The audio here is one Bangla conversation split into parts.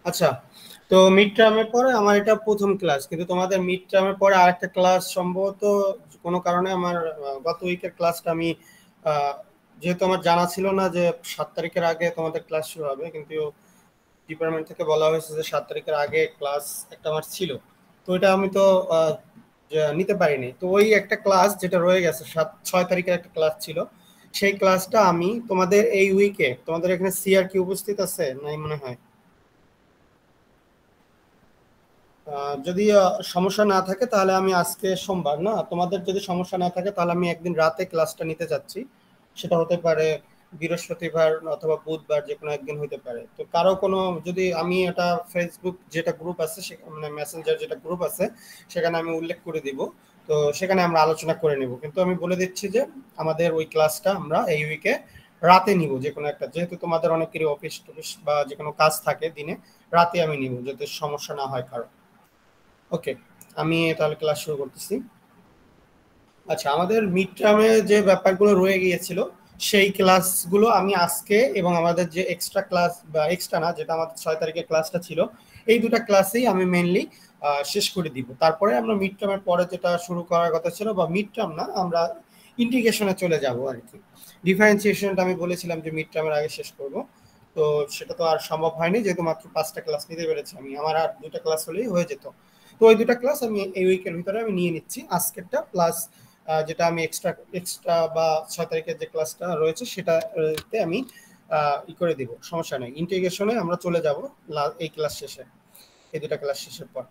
আচ্ছা, তো মিড টার্মের পরে আমার এটা প্রথম ক্লাস, কিন্তু তোমাদের মিড টার্মের পরে আরেকটা ক্লাস সম্ভবত কোনো কারণে আমার গত উইকের ক্লাসটা আমি আহ, যেহেতু আমার জানা ছিল না যে 7 তারিখের আগে তোমাদের ক্লাস শুরু হবে, কিন্তু ডিপার্টমেন্ট থেকে বলা হয়েছে যে 7 তারিখের আগে ক্লাস একটা আমার ছিল। তো এটা আমি তো নিতে পারিনি। তো ওই একটা ক্লাস যেটা রয়ে গেছে, 6 তারিখের একটা ক্লাস ছিল, সেই ক্লাসটা আমি তোমাদের এই উইকে, তোমাদের এখানে সিআর কি উপস্থিত আছে নাই মনে হয়? যদি সমস্যা না থাকে তাহলে আমি আজকে সোমবার না, তোমাদের যদি সমস্যা না থাকে তাহলে আমি একদিন রাতে ক্লাসটা নিতে চাচ্ছি। সেটা হতে পারে বৃহস্পতিবার অথবা বুধবার, যে কোনো একদিন হতে পারে। তো কারো কোনো, যদি আমি এটা ফেসবুক যেটা গ্রুপ আছে মানে মেসেঞ্জার যেটা গ্রুপ আছে সেখানে আমি উল্লেখ করে দিব। তো সেখানে আমরা আলোচনা করে নিব, কিন্তু আমি বলে দিচ্ছি যে আমাদের ওই ক্লাসটা আমরা এই উইকে রাতে নিব, যে কোনো একটা, যেহেতু তোমাদের অনেকেরই অফিস টফিস বা যে কোনো কাজ থাকে দিনে, রাতে আমি নিব যাতে সমস্যা না হয় কারো। ওকে, আমি তাহলে ক্লাস শুরু করতেছি। আচ্ছা, আমাদের মিড টার্মে যে ব্যাপারগুলো রয়ে গিয়েছিল সেই ক্লাসগুলো আমি আজকে, এবং আমাদের যে এক্সট্রা ক্লাস বা এক্সট্রা না, যেটা আমাদের 6 তারিখের ক্লাসটা ছিল, এই দুটা ক্লাসেই আমি মেনলি শেষ করে দিব। তারপরে আমরা মিড টার্মের পরে যেটা শুরু করার কথা ছিল, বা মিড টার্ম না, আমরা ইন্টিগ্রেশনে চলে যাব আর কি। ডিফারেন্সিয়েশনটা আমি বলেছিলাম যে মিড টার্মের আগে শেষ করব। তো সেটা তো আর সম্ভব হয়নি, যেহেতু মাত্র 5টা ক্লাস নিতে পেরেছি আমি, আমার আর 2টা ক্লাস হলেই হয়ে যেত। তো ওই 2টা ক্লাস আমি এই উইকের ভিতরে আমি নিয়ে নিচ্ছি, আজকেরটা প্লাস যেটা আমি এক্সট্রা এক্সট্রা বা 6 তারিখের যে ক্লাসটা রয়েছে সেটাতে আমি ই করে দিব, সমস্যা নেই। ইন্টিগ্রেশনে আমরা চলে যাব এই ক্লাস শেষে, এই 2টা ক্লাস শেষের পর।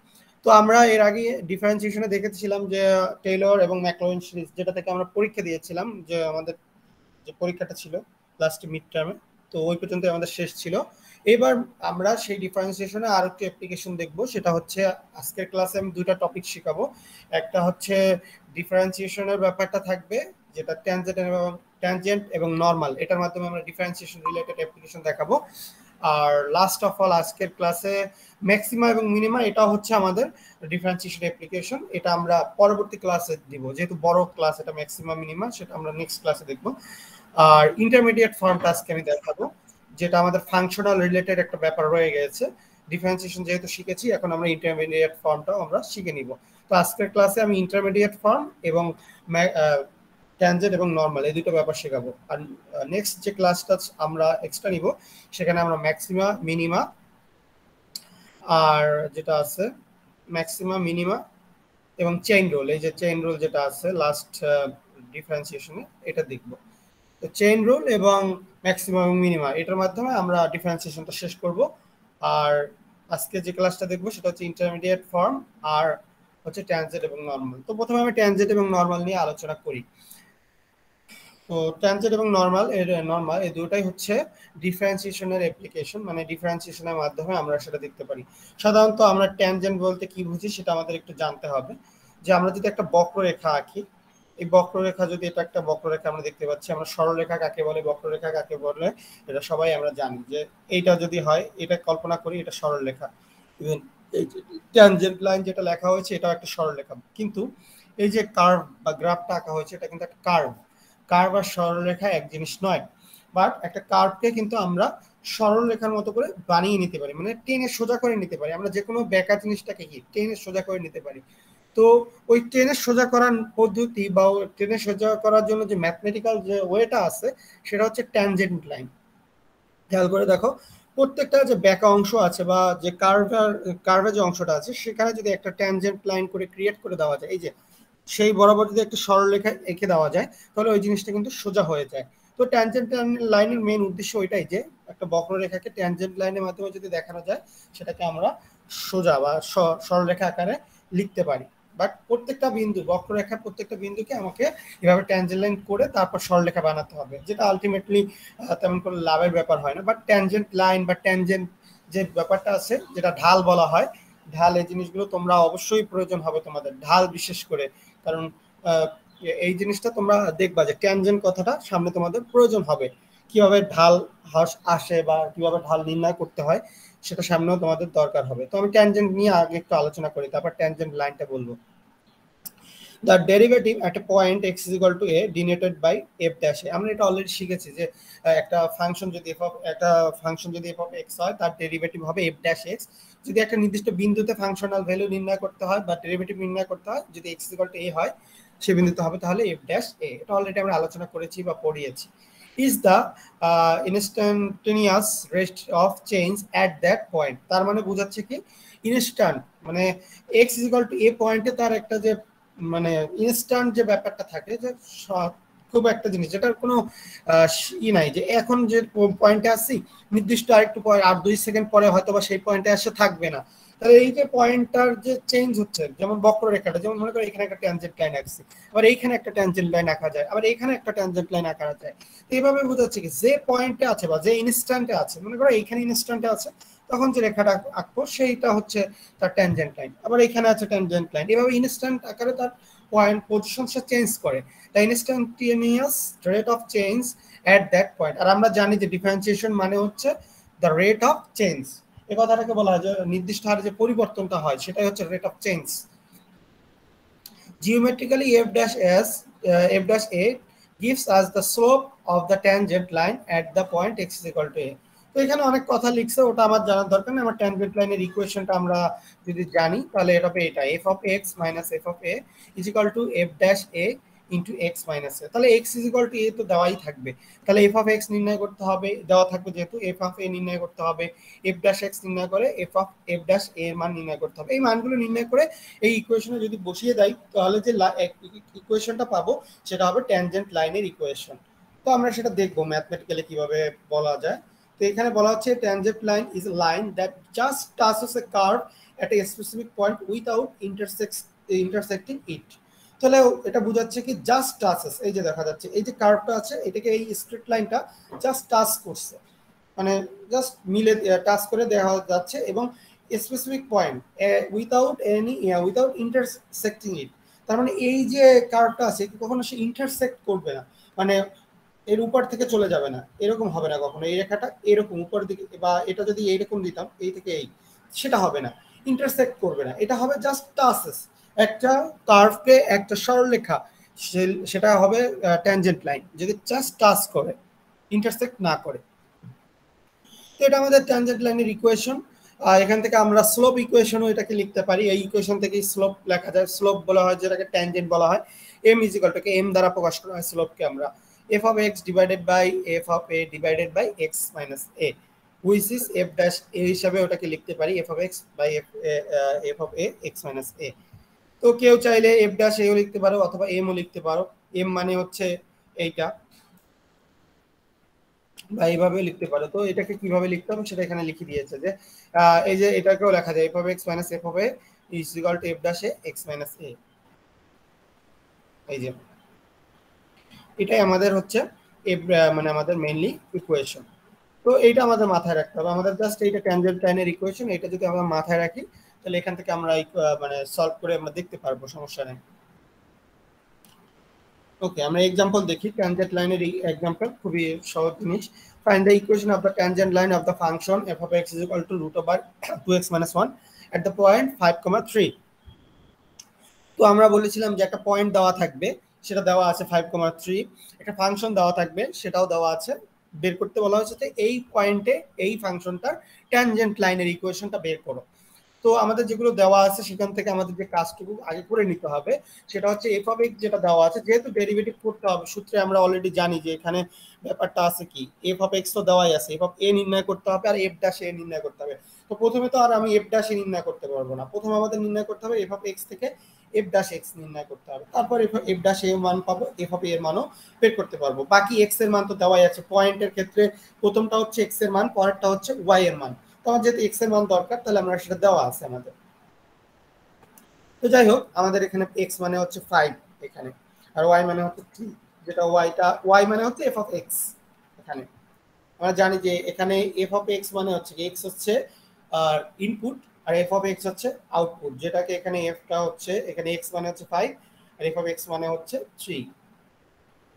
তো আমরা এর আগে ডিফারেন্সিয়েশনে দেখেছিলাম যে টেইলর এবং ম্যাকলউইন সিরিজ, যেটা থেকে আমরা পরীক্ষা দিয়েছিলাম, যে আমাদের যে পরীক্ষাটা ছিল লাস্ট মিড টার্মে, তো ওই পর্যন্ত আমাদের শেষ ছিল। এবার আমরা সেই ডিফারেন্সিয়েশনে আর একটু অ্যাপ্লিকেশন দেখব, সেটা হচ্ছে আজকের ক্লাসে আমি 2টা টপিক শেখাবো। একটা হচ্ছে ডিফারেন্সিয়েশনের ব্যাপারটা থাকবে, যেটা ট্যানজেন্ট এবং নর্মাল, এটার মাধ্যমে আমরা ডিফারেন্সিয়েশন রিলেটেড অ্যাপ্লিকেশন দেখাবো। আর লাস্ট অফ অল আজকের ক্লাসে ম্যাক্সিমা এবং মিনিমা, এটা হচ্ছে আমাদের ডিফারেন্সিয়েশন অ্যাপ্লিকেশন, এটা আমরা পরবর্তী ক্লাসে দিব, যেহেতু বড় ক্লাস এটা ম্যাক্সিমা মিনিমা, সেটা আমরা নেক্সট ক্লাসে দেখবো। আর ইন্টারমিডিয়েট ফর্মটা আজকে আমি দেখাবো, যেটা আমাদের ফাংশনাল রিলেটেড একটা ব্যাপার রয়ে গেছে। ডিফারেন্সিয়েশন যেহেতু শিখেছি, এখন আমরা ইন্টারমিডিয়েট ফর্মটাও আমরা শিখে নিব। তো আজকের ক্লাসে আমি ইন্টারমিডিয়েট ফর্ম এবং ট্যানজেন্ট এবং নর্মাল এই দুটো ব্যাপার শেখাবো। আর নেক্সট যে ক্লাসটা আমরা এক্সট্রা নিব, সেখানে আমরা ম্যাক্সিমা মিনিমা, আর যেটা আছে ম্যাক্সিমা মিনিমা এবং চেইন রুল, এই যে চেইন রুল যেটা আছে লাস্ট ডিফারেন্সিয়েশনে, এটা দেখবো। তো চেইন রুল এবং ম্যাক্সিমাম এবং মিনিমা, এটার মাধ্যমে আমরা ডিফারেন্সিয়েশনটা শেষ করব। আর আজকে যে ক্লাসটা দেখবো সেটা হচ্ছে ইন্টারমিডিয়েট ফর্ম আর হচ্ছে ট্যানজেন্ট এবং নর্মাল। তো প্রথমে আমি ট্যানজেন্ট এবং নর্মাল নিয়ে আলোচনা করি। তো ট্যানজেন্ট এবং নর্মাল এই দুটাই হচ্ছে ডিফারেন্সিয়েশনের অ্যাপ্লিকেশন, মানে ডিফারেন্সিয়েশনের মাধ্যমে আমরা সেটা দেখতে পারি। সাধারণত আমরা ট্যানজেন্ট বলতে কি বুঝি সেটা আমাদের একটু জানতে হবে। যে আমরা যদি একটা বক্ররেখা আঁকি, এই বক্ররেখা, যদি এটা একটা বক্ররেখা আমরা দেখতে পাচ্ছি, আমরা সরলরেখা কাকে বলে, বক্ররেখা কাকে বলে, এটা সবাই আমরা জানি। যে এইটা যদি হয়, এটা কল্পনা করি এটা সরলরেখা, ইভেন এই যে ট্যানজেন্ট লাইন যেটা লেখা হয়েছে এটাও একটা সরলরেখা, কিন্তু এই যে কার্ভ বা গ্রাফটা আঁকা হয়েছে এটা কিন্তু একটা কার্ভ। কার্ভ আর সরলরেখা এক জিনিস নয়, বাট একটা কার্ভকে কিন্তু আমরা সরলরেখার মতো করে বানিয়ে নিতে পারি, মানে টেনে সোজা করে নিতে পারি। আমরা যে কোনো বেঁকা জিনিসটাকে কি টেনে সোজা করে নিতে পারি। তো ওই টেনে সোজা করার পদ্ধতি বা টেনে সোজা করার জন্য যে ম্যাথমেটিক্যাল যে ওয়েটা আছে, সেটা হচ্ছে ট্যানজেন্ট লাইন। খেয়াল করে দেখো, প্রত্যেকটা যে ব্যাকা অংশ আছে বা যে কার্ভের যে অংশটা আছে, সেখানে যদি একটা ট্যানজেন্ট লাইন করে ক্রিয়েট করে দেওয়া যায়, এই যে সেই বরাবর যদি একটা সরলরেখা এঁকে দেওয়া যায়, তাহলে ওই জিনিসটা কিন্তু সোজা হয়ে যায়। তো ট্যানজেন্ট লাইনের মেন উদ্দেশ্য ওইটাই, যে একটা বক্ররেখাকে ট্যানজেন্ট লাইনের মাধ্যমে যদি দেখানো যায়, সেটাকে আমরা সোজা বা সরলরেখা আকারে লিখতে পারি। বাট প্রত্যেকটা বিন্দু, বক্ররেখার প্রত্যেকটা বিন্দুকে আমাকে এভাবে ট্যানজেন্ট লাইন করে তারপর সরলরেখা বানাতে হবে, যেটা আলটিমেটলি তেমন কোনো লাভের ব্যাপার হয় না। বাট ট্যানজেন্ট লাইন বা ট্যানজেন্ট যে ব্যাপারটা আছে, যেটা ঢাল বলা হয়, ঢাল, এই জিনিসগুলো তোমরা অবশ্যই প্রয়োজন হবে তোমাদের, ঢাল বিশেষ করে। কারণ এই জিনিসটা তোমরা দেখবা যে ট্যানজেন্ট কথাটা সামনে তোমাদের প্রয়োজন হবে, কিভাবে ঢাল আসে বা কিভাবে ঢাল নির্ণয় করতে হয়, সেটা সামনেও তোমাদের দরকার হবে। তো আমি ট্যানজেন্ট নিয়ে আগে একটু আলোচনা করি, তারপর ট্যানজেন্ট লাইনটা বলবো। The derivative at A point x is equal to a denoted by f dash a। আমরা এটা অলরেডি শিখেছি যে একটা ফাংশন যদি f of x হয় তার ডেরিভেটিভ হবে f dash x। যদি একটা নির্দিষ্ট বিন্দুতে ফাংশনাল ভ্যালু নির্ণয় করতে হয় বা ডেরিভেটিভ নির্ণয় করতে হয়, যদি x is equal to a হয় সেই বিন্দুতে হবে তাহলে f dash a। এটা অলরেডি আমরা আলোচনা করেছি বা পড়িয়েছি। is the instantaneous rate of change at that point। তার মানে বোঝাচ্ছে কি ইনস্ট্যান্ট, মানে x is equal to a পয়েন্টে তার একটা যে মানে ইনস্ট্যান্ট যে ব্যাপারটা থাকে, যে খুব একটা জিনিস যেটার কোনো ই নাই, যে এখন যে পয়েন্টে আসছি নির্দিষ্ট আরেকটু পরে আর 2 সেকেন্ড পরে হয়তো বা সেই পয়েন্টে এসে থাকবে না। তাহলে এই যে পয়েন্টটার যে চেঞ্জ হচ্ছে, যেমন বক্ররেখাটা, যেমন মনে করো এখানে একটা ট্যানজেন্ট লাইন আঁকছি, আবার এইখানে একটা ট্যানজেন্ট লাইন আঁকা যায়, আবার এখানে একটা ট্যানজেন্ট লাইন আঁকা যায়। এইভাবে বোঝাচ্ছে কি যে পয়েন্টে আছে বা যে ইনস্ট্যান্টে আছে, মনে করো এইখানে ইনস্ট্যান্টে আছে, তখন যে রেখাটা আঁকবো সেইটা হচ্ছে তার ট্যানজেন্ট লাইন, আবার এখানে আছে ট্যানজেন্ট লাইন। এভাবে ইনস্ট্যান্ট আকারে তার পয়েন্ট পজিশন চেঞ্জ করে, the instantaneous rate of change at that point. আর আমরা জানি যে ডিফারেন্সিয়েশন মানে হচ্ছে দ্য রেট অফ চেঞ্জ। এই কথাটাকে বলা হয় যে নির্দিষ্ট হারে যে পরিবর্তনটা হয় সেটাই হচ্ছে rate of change. Geometrically, f dash a gives us the slope of the tangent line at the point x is equal to a। তো এখানে অনেক কথা লিখছে, ওটা আমার জানার দরকার নেই। আমার ট্যানজেন্ট লাইনের ইকুয়েশনটা আমরা যদি জানি তাহলে এটা হবে এটা f of x minus f of a is equal to f dash a into x minus a। তাহলে x is equal to a তো দেওয়াই থাকবে, তাহলে f of x নির্ণয় করতে হবে, দেওয়া থাকবে যেহেতু f of a নির্ণয় করতে হবে, f dash x নির্ণয় করে f dash a এর মান নির্ণয় করতে হবে। এই মানগুলো নির্ণয় করে এই ইকুয়েশনে যদি বসিয়ে দেয় তাহলে যে ইকুয়েশনটা পাবো সেটা হবে ট্যানজেন্ট লাইনের ইকুয়েশন। তো আমরা সেটা দেখবো ম্যাথমেটিক্যালি কিভাবে বলা যায়। তো এখানে বলা হচ্ছে tangent line is a line that just touches a curve at a specific point without intersecting it. তাহলে এটা বোঝাচ্ছে কি জাস্ট টাচেস, এই যে দেখা যাচ্ছে এই যে কার্ভটা আছে এটাকে এই স্ট্রেট লাইনটা জাস্ট টাচ করছে, মানে জাস্ট মিলে টাচ করে দেওয়া যাচ্ছে এবং স্পেসিফিক পয়েন্ট উইথাউট ইন্টারসেক্টিং ইট। তার মানে এই যে কার্ভটা আছে কখনো সে ইন্টারসেক্ট করবে না, মানে এর উপর থেকে চলে যাবে না, এরকম হবে না কখনো। এই রেখাটা এরকম উপর দিকে, বা এটা যদি এইরকম দিতাম এই থেকে এই, সেটা হবে না, ইন্টারসেক্ট করবে না, এটা হবে জাস্ট টাচেস। একটা কার্ভকে একটা সরলরেখা সেটা হবে ট্যানজেন্ট লাইন যদি জাস্ট টাচ করে, ইন্টারসেক্ট না করে। তো এটা আমাদের ট্যানজেন্ট লাইনের ইকুয়েশন। আর এখান থেকে আমরা স্লোপ ইকুয়েশনও এটাকে লিখতে পারি। এই ইকুয়েশন থেকে স্লোপ লেখা যায়, স্লোপ বলা হয় যেটাকে ট্যানজেন্ট বলা হয়। m is equal two m দ্বারা প্রকাশ করা হয় স্লোপকে আমরা f of x divided by f of a divided by x minus a, which is f dash a হিসাবে ওটাকে লিখতে পারি f of x by f of a x minus a। তো কেউ চাইলে f ড্যাশ a ও লিখতে পারো অথবা m ও লিখতে পারো। m মানে হচ্ছে এইটা, বা এইভাবে লিখতে পারো। তো এটাকে কিভাবে লিখতে হবে সেটা এখানে লিখে দিয়েছে, যে এই যে এটাকেও লেখা যায় f of x minus f of a is equal to f dash a x minus a। এই যে এটাই আমাদের হচ্ছে মানে আমাদের মেইনলি ইকুয়েশন। তো এইটা আমাদের মাথায় রাখতে হবে, আমাদের জাস্ট এইটা ট্যানজেন্ট লাইনের ইকুয়েশন, এটা যদি আমরা মাথায় রাখি তাহলে এখান থেকে আমরা মানে সলভ করে আমরা দেখতে পারবো, সমস্যা নেই। ওকে, আমরা এক্সাম্পল দেখি। ট্যানজেন্ট লাইনের এক্সাম্পল খুবই সহজ জিনিস। Find the equation of the tangent line of the function f of x is equal to root over 2x minus 1 at the point 5, 3। তো আমরা বলেছিলাম যে একটা পয়েন্ট দেওয়া থাকবে, সেটা দেওয়া আছে 5, 3, একটা ফাংশন দেওয়া থাকবে সেটাও দেওয়া আছে, বের করতে বলা হয়েছে যে এই পয়েন্টে এই ফাংশনটার ট্যানজেন্ট লাইনের ইকুয়েশনটা বের করো। তো আমাদের যেগুলো দেওয়া আছে সেখান থেকে আমাদের যে কাজটুকু আগে করে নিতে হবে সেটা হচ্ছে f of x যেটা দেওয়া আছে, যেহেতু ডেরিভেটিভ করতে হবে সূত্রে আমরা অলরেডি জানি যে এখানে ব্যাপারটা আছে কি f of x তো দেওয়াই আছে, f of a নির্ণয় করতে হবে আর f dash a নির্ণয় করতে হবে। তো প্রথমে তো আর আমি f dash a নির্ণয় করতে পারবো না, প্রথমে আমাদের নির্ণয় করতে হবে f of x থেকে f dash x নির্ণয় করতে হবে, তারপর f dash a এর মান পাবো, f of a এর মানও বের করতে পারবো। বাকি x এর মান তো দেওয়াই আছে, পয়েন্টের ক্ষেত্রে প্রথমটা হচ্ছে x এর মান, পরেরটা হচ্ছে y এর মান। তোমার যেহেতু x এর মান দরকার তাহলে আমরা সেটা দেওয়া আছে আমাদের। তো যাই হোক, আমাদের এখানে x মানে হচ্ছে 5 এখানে, আর y মানে হচ্ছে 3, যেটা y মানে হচ্ছে f of x। এখানে আমরা জানি যে এখানে f of x মানে হচ্ছে x হচ্ছে ইনপুট আর f of x হচ্ছে আউটপুট, যেটাকে এখানে f টা হচ্ছে, এখানে x মানে হচ্ছে 5 আর f of x মানে হচ্ছে 3।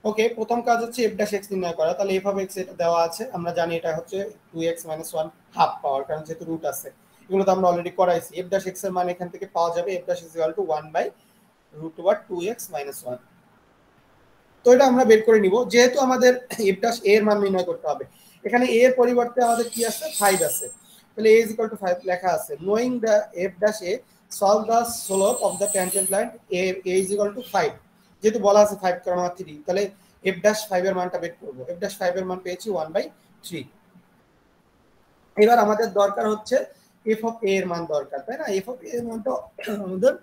ওকে, প্রথম কাজ হচ্ছে f dash x নির্ণয় করা। তাহলে f of x এটা দেওয়া আছে, আমরা জানি এটা হচ্ছে 2x minus 1 হাফ পাওয়ার, কারণ যেহেতু রুট আছে। এগুলো তো আমরা অলরেডি করাইছি। f dash x এর মান এখান থেকে পাওয়া যাবে f dash is equal to 1 by √2x - 1। তো এটা আমরা বের করে নিব, যেহেতু আমাদের f dash a এর মান নির্ণয় করতে হবে। এখানে a এর পরিবর্তে আমাদের কি আছে, 5 আছে, তাহলে a = 5 লেখা আছে। Knowing the f dash a, solve the slope of the tangent line a = 5। যেহেতু বলা আছে 5, 3, তাহলে f dash 5 এর মানটা বের করব। f dash 5 এর মান পেয়েছি 1/3। এবার আমাদের দরকার হচ্ছে f of a এর মান দরকার, তাই না? f of a এর মানটা আমাদের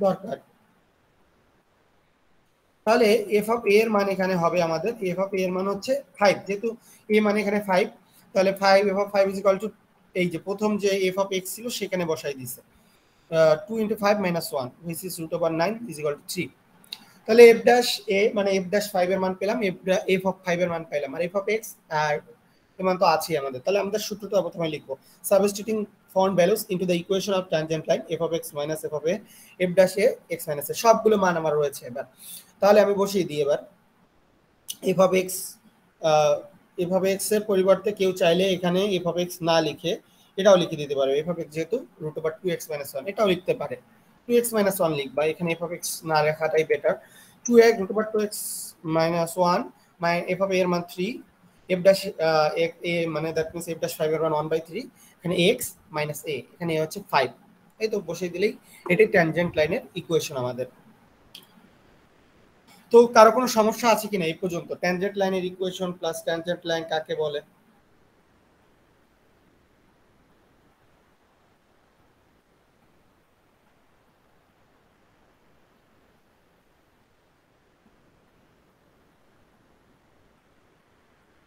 দরকার। তাহলে f of a এর মান এখানে হবে আমাদের, f of a এর মান হচ্ছে 5, যেহেতু a মানে এখানে 5, তাহলে 5 f of 5 = এই যে প্রথম যে f of x ছিল সেখানে বসাই দিয়েছে 2 × 5 - 1 which is √9 = 3। তাহলে f dash a মানে f dash 5 এর মান পেলাম, f of 5 এর মান পেলাম, আর f of x আর এর মান তো আছেই আমাদের। তাহলে আমাদের সূত্রটা প্রথমে লিখবো, substituting found values into the equation of tangent line f of x - f of a, f dash a x - a, সবগুলো মান আমার রয়েছে। এবার তাহলে আমি বসিয়ে দিই। এবার f of x এর পরিবর্তে কেউ চাইলে এখানে f of x না লিখে এটাও লিখে দিতে পারে, f of x যেহেতু √2x - 1 এটাও লিখতে পারে, 2x - 1 লিখবা, এখানে f of x না লেখাটাই better. 2x √2x - 1 f of a এর মান 3, f dash a মানে দ্যাট মিন্স f dash 5 এর মান 1/3, এখানে x - a, এখানে a হচ্ছে 5। এই তো বসিয়ে দিলেই এটাই ট্যানজেন্ট লাইনের ইকুয়েশন আমাদের। তো কারো কোনো সমস্যা আছে কিনা এই পর্যন্ত? ট্যানজেন্ট লাইনের ইকুয়েশন প্লাস ট্যানজেন্ট লাইন কাকে বলে?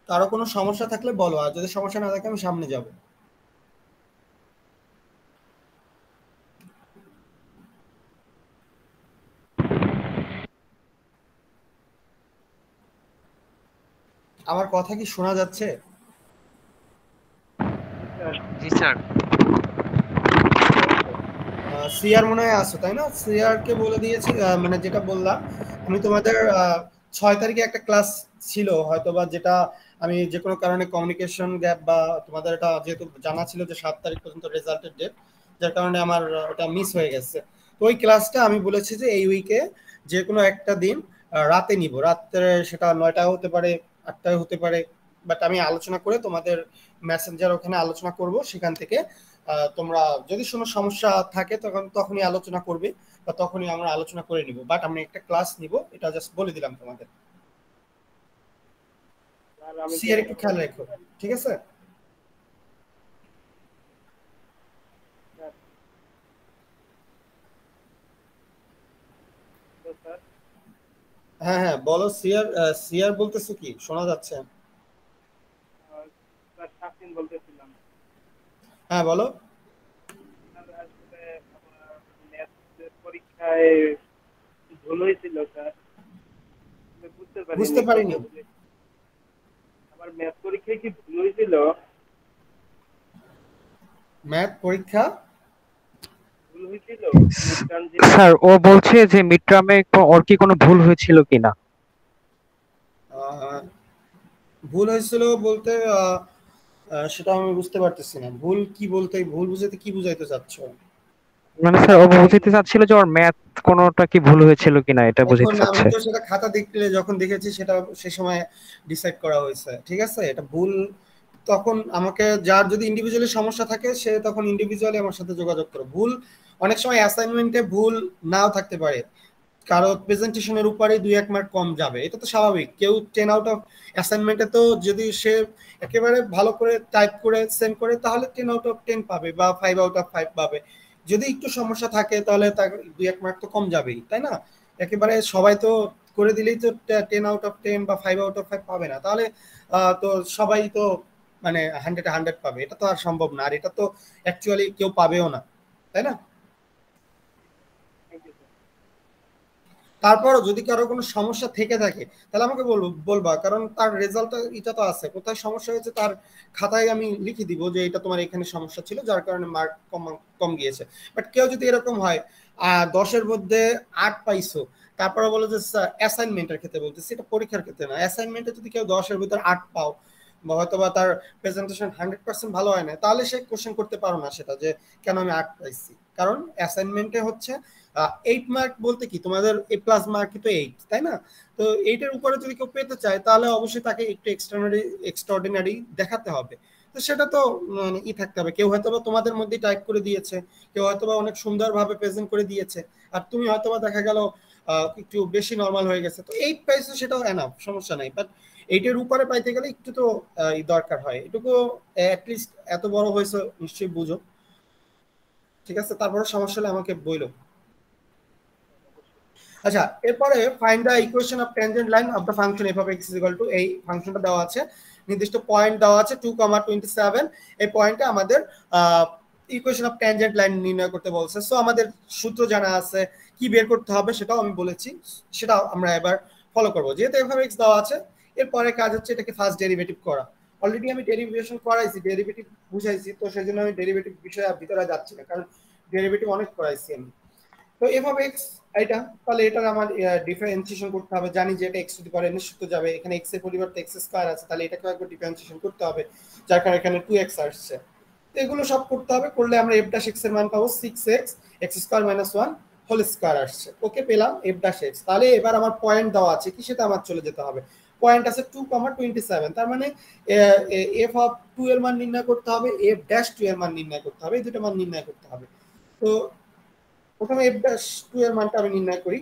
কারো কোনো সমস্যা থাকলে বলো, আর যদি সমস্যা না থাকে আমি সামনে যাব। আমার কথা কি শোনা যাচ্ছে? জি স্যার। সিআর মনে হয় আসো, তাই না? সিআর কে বলে দিয়েছি, মানে যেটা বললাম আমি তোমাদের 6 তারিখে একটা ক্লাস ছিল হয়তো, বা যেটা আমি যে কোনো কারণে কমিউনিকেশন গ্যাপ বা তোমাদের এটা যেহেতু জানা ছিল যে 7 তারিখ পর্যন্ত রেজাল্টের ডেট, যার কারণে আমার ওটা মিস হয়ে গেছে। তো ওই ক্লাসটা আমি বলেছি যে এই উইকে যে কোনো একটা দিন রাতে নিব, রাত্রে সেটা 9টায় হতে পারে, 8টায় হতে পারে, বাট আমি আলোচনা করে তোমাদের মেসেঞ্জার ওখানে আলোচনা করব, সেখান থেকে তোমরা যদি কোনো সমস্যা থাকে তখনই আলোচনা করবে, বা তখনই আমরা আলোচনা করে নিব, বাট আমরা একটা ক্লাস নিব, এটা জাস্ট বলে দিলাম তোমাদের। সিআর একটু খেয়াল রেখো, ঠিক আছে? হ্যাঁ হ্যাঁ বলো। সিআর সিআর বলতেছো কি, শোনা যাচ্ছে? বলতেছিলাম হ্যাঁ বলো। আসলে আমার ম্যাথ পরীক্ষায় ভুল হয়েছিল স্যার, বুঝতে পারিনি। আমার ম্যাথ পরীক্ষায় কি ভুল হয়েছিল? ম্যাথ পরীক্ষা ভুল হয়েছিল স্যার ও বলছে যে মিড টার্মে ওর কি কোনো ভুল হয়েছিল কিনা। ভুল হয়েছিল বলতে সেটা আমি বুঝতে পারতেছি না, ভুল কি বলতে, ভুল বুঝাতে কি বুঝাইতে চাচ্ছ? মানে স্যার ও বুঝতে চাচ্ছিল যে ওর ম্যাথ কোনোটা কি ভুল হয়েছিল কিনা, এটা এখন বুঝতে আমি চাচ্ছে। তো সেটা খাতা দেখতে যখন দেখেছি সেটা সে সময় ডিসাইড করা হয়েছে, ঠিক আছে? এটা ভুল তখন আমাকে, যার যদি ইন্ডিভিজুয়ালি সমস্যা থাকে সে তখন ইন্ডিভিজুয়ালি আমার সাথে যোগাযোগ করে। ভুল অনেক সময় অ্যাসাইনমেন্টে ভুল নাও থাকতে পারে, কারো প্রেজেন্টেশনের উপরে 2-1 মার্ক কম যাবে, এটা তো স্বাভাবিক। কেউ 10 আউট অফ অ্যাসাইনমেন্টে তো যদি সে একেবারে ভালো করে টাইপ করে সেন্ড করে তাহলে 10 আউট অফ 10 পাবে বা 5 আউট অফ 5 পাবে। যদি একটু সমস্যা থাকে তাহলে তার 2-1 মার্ক তো কম যাবেই, তাই না? একেবারে সবাই তো করে দিলেই তো 10 আউট অফ 10 বা 5 আউট অফ 5 পাবে না, তাহলে তো সবাই তো মানে 100-100 পাবে, এটা তো আর সম্ভব না, আর এটা তো অ্যাকচুয়ালি কেউ পাবেও না, তাই না? তারপরও যদি কারো কোনো সমস্যা থেকে থাকে তাহলে আমাকে বলবা, কারণ তার রেজাল্টটা এটা তো আছে, কোথায় সমস্যা হয়েছে তার খাতায় আমি লিখে দিব যে এটা তোমার এখানে সমস্যা ছিল যার কারণে মার্ক কম কম গিয়েছে। বাট কেউ যদি এরকম হয় 10-এর মধ্যে 8 পাইছো, তারপরে বলো যে স্যার অ্যাসাইনমেন্টের ক্ষেত্রে বলতেছি, এটা পরীক্ষার ক্ষেত্রে না, অ্যাসাইনমেন্টে যদি কেউ 10-এর ভিতর 8 পাও বা হয়তো বা তার প্রেজেন্টেশন 100% ভালো হয় না, তাহলে সে কোশ্চেন করতে পারো না সেটা যে কেন আমি 8 পাইছি। কারণ অ্যাসাইনমেন্টে হচ্ছে 8 মার্ক বলতে কি, তোমাদের এ প্লাস মার্ক তো 8, তাই না? তো 8-এর উপরে যদি কেউ পেতে চায় তাহলে অবশ্যই তাকে একটু এক্সট্রাঅর্ডিনারি দেখাতে হবে। তো সেটা তো মানে থাকতে হবে। কেউ হয়তো বা তোমাদের মধ্যে টাইপ করে দিয়েছে, কেউ হয়তো বা অনেক সুন্দরভাবে প্রেজেন্ট করে দিয়েছে, আর তুমি হয়তো বা দেখা গেল একটু বেশি নর্মাল হয়ে গেছে, তো 8 পাইছো সেটাও এনাফ, সমস্যা নাই। বাট 8-এর উপরে পাইতে গেলে একটু তো দরকার হয়, এটুকু অ্যাটলিস্ট এত বড় হয়েছে নিশ্চয়ই বুঝো, ঠিক আছে? তারপরে সমস্যা হলে আমাকে বইলো। আচ্ছা, এরপরে find the equation of tangent line of the function F of x is equal two, এই ফাংশনটা দেওয়া আছে, নির্দিষ্ট পয়েন্ট দেওয়া আছে 2,27, এই পয়েন্টে আমাদের ইকুয়েশন অফ ট্যানজেন্ট লাইন নির্ণয় করতে বলছে। সো আমাদের সূত্র জানা আছে, কি বের করতে হবে সেটাও আমি বলেছি, সেটাও আমরা এবার ফলো করবো। যেহেতু এফ অফ এক্স দেওয়া আছে, এরপরে কাজ হচ্ছে এটাকে ফার্স্ট ডেরিভেটিভ করা। অলরেডি আমি ডেরিভেশন করাইছি, ডেরিভেটিভ বুঝাইছি, তো সেই জন্য আমি ডেরিভেটিভ বিষয়ে ভিতরে যাচ্ছি না, কারণ ডেরিভেটিভ অনেক করাইছি আমি। তো এফ অফ এক্স এটা, তাহলে এটার আমার ডিফারেন্সিয়েশন করতে হবে। জানি যে এটা x to the power N সূত্র যাবে, এখানে এক্স এর পরিবর্তে এক্স স্কয়ার আছে, তাহলে এটাকে একবার ডিফারেন্সিয়েশন করতে হবে, যার কারণে এখানে 2x আসছে। তো এগুলো সব করতে হবে, করলে আমরা f ড্যাশ x এর মান পাবো 6x x square minus 1 whole square আসছে। ওকে, পেলাম f ড্যাশ x। তাহলে এবার আমার পয়েন্ট দেওয়া আছে কি, সেটা আমার চলে যেতে হবে। পয়েন্ট আছে 2,27, তার মানে f অফ 2 এর মান নির্ণয় করতে হবে, f ড্যাশ 2 এর মান নির্ণয় করতে হবে, এই দুটো মান নির্ণয় করতে হবে। তো প্রথমে f ড্যাশ 2 এর মানটা আমি নির্ণয় করি।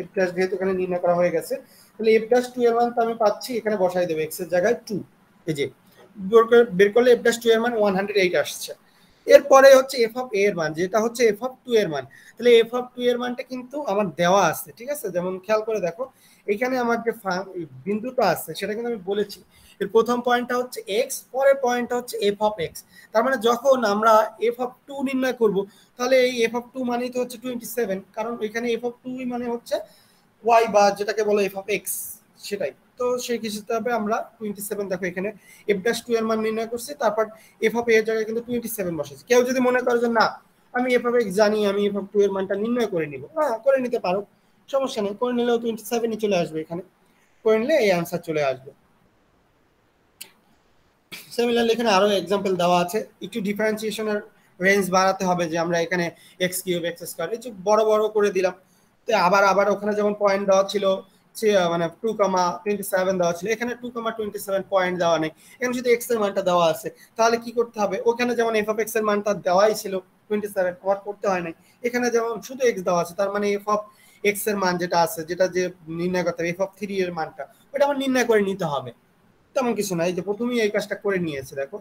f ড্যাশ যেহেতু এখানে নির্ণয় করা হয়ে গেছে, তাহলে f ড্যাশ 2 এর মান তো আমি পাচ্ছি, এখানে বসাই দেব x এর জায়গায় 2, এই যে বের করলে f ড্যাশ 2 এর মান 108 আসছে। এরপরে হচ্ছে f অফ a এর মান, যেটা হচ্ছে f অফ 2 এর মান। তাহলে f অফ 2 এর মানটা কিন্তু আমার দেওয়া আছে, ঠিক আছে? যেমন খেয়াল করে দেখো, এখানে আমার যে বিন্দুটা আছে সেটা কিন্তু আমি বলেছি, এর প্রথম পয়েন্টটা হচ্ছে x, পরের পয়েন্টটা হচ্ছে f অফ x। তার মানে যখন আমরা f অফ 2 নির্ণয় করব, তাহলে এই f অফ 2 মানেই তো হচ্ছে 27, কারণ এখানে f অফ 2 মানে হচ্ছে y, বা যেটাকে বলে f অফ x, সেটাই। তো সেই হিসাবে আমরা 27, দেখো এখানে f ড্যাশ 2 এর মান নির্ণয় করছি, তারপর f অফ a এর জায়গায় কিন্তু 27 বসেছি। কেউ যদি মনে করে যে না, আমি f অফ x জানি, আমি f অফ 2 এর মানটা নির্ণয় করে নিব, হ্যাঁ করে নিতে পারো, সমস্যা নেই। করে নিলেও 27ই চলে আসবে, এখানে করে নিলে এই আনসার চলে আসবে। সিমিলারলি এখানে আরো এক্সাম্পল দেওয়া আছে, একটু ডিফারেন্সিয়েশনের রেঞ্জ বাড়াতে হবে, যে আমরা এখানে এক্স কিউব এক্স স্কয়ার একটু বড় বড় করে দিলাম। তো আবার ওখানে যেমন পয়েন্ট দেওয়া ছিল, মানে 2,27 দেওয়া ছিল, এখানে 2,27 পয়েন্ট দেওয়া নেই, এখানে যদি এক্স এর মানটা দেওয়া আছে, তাহলে কি করতে হবে? ওখানে যেমন এফ অফ এক্স এর মানটা দেওয়াই ছিল 27, আমার করতে হয় নাই। এখানে যেমন শুধু এক্স দেওয়া আছে, তার মানে এফ অফ এক্স এর মান যেটা আছে, যেটা যে নির্ণয় করতে হবে, এফ অফ 3 এর মানটা, ওটা আমার নির্ণয় করে নিতে হবে। তেমন কিছু নাই, যে প্রথমেই এই কাজটা করে নিয়েছে, দেখো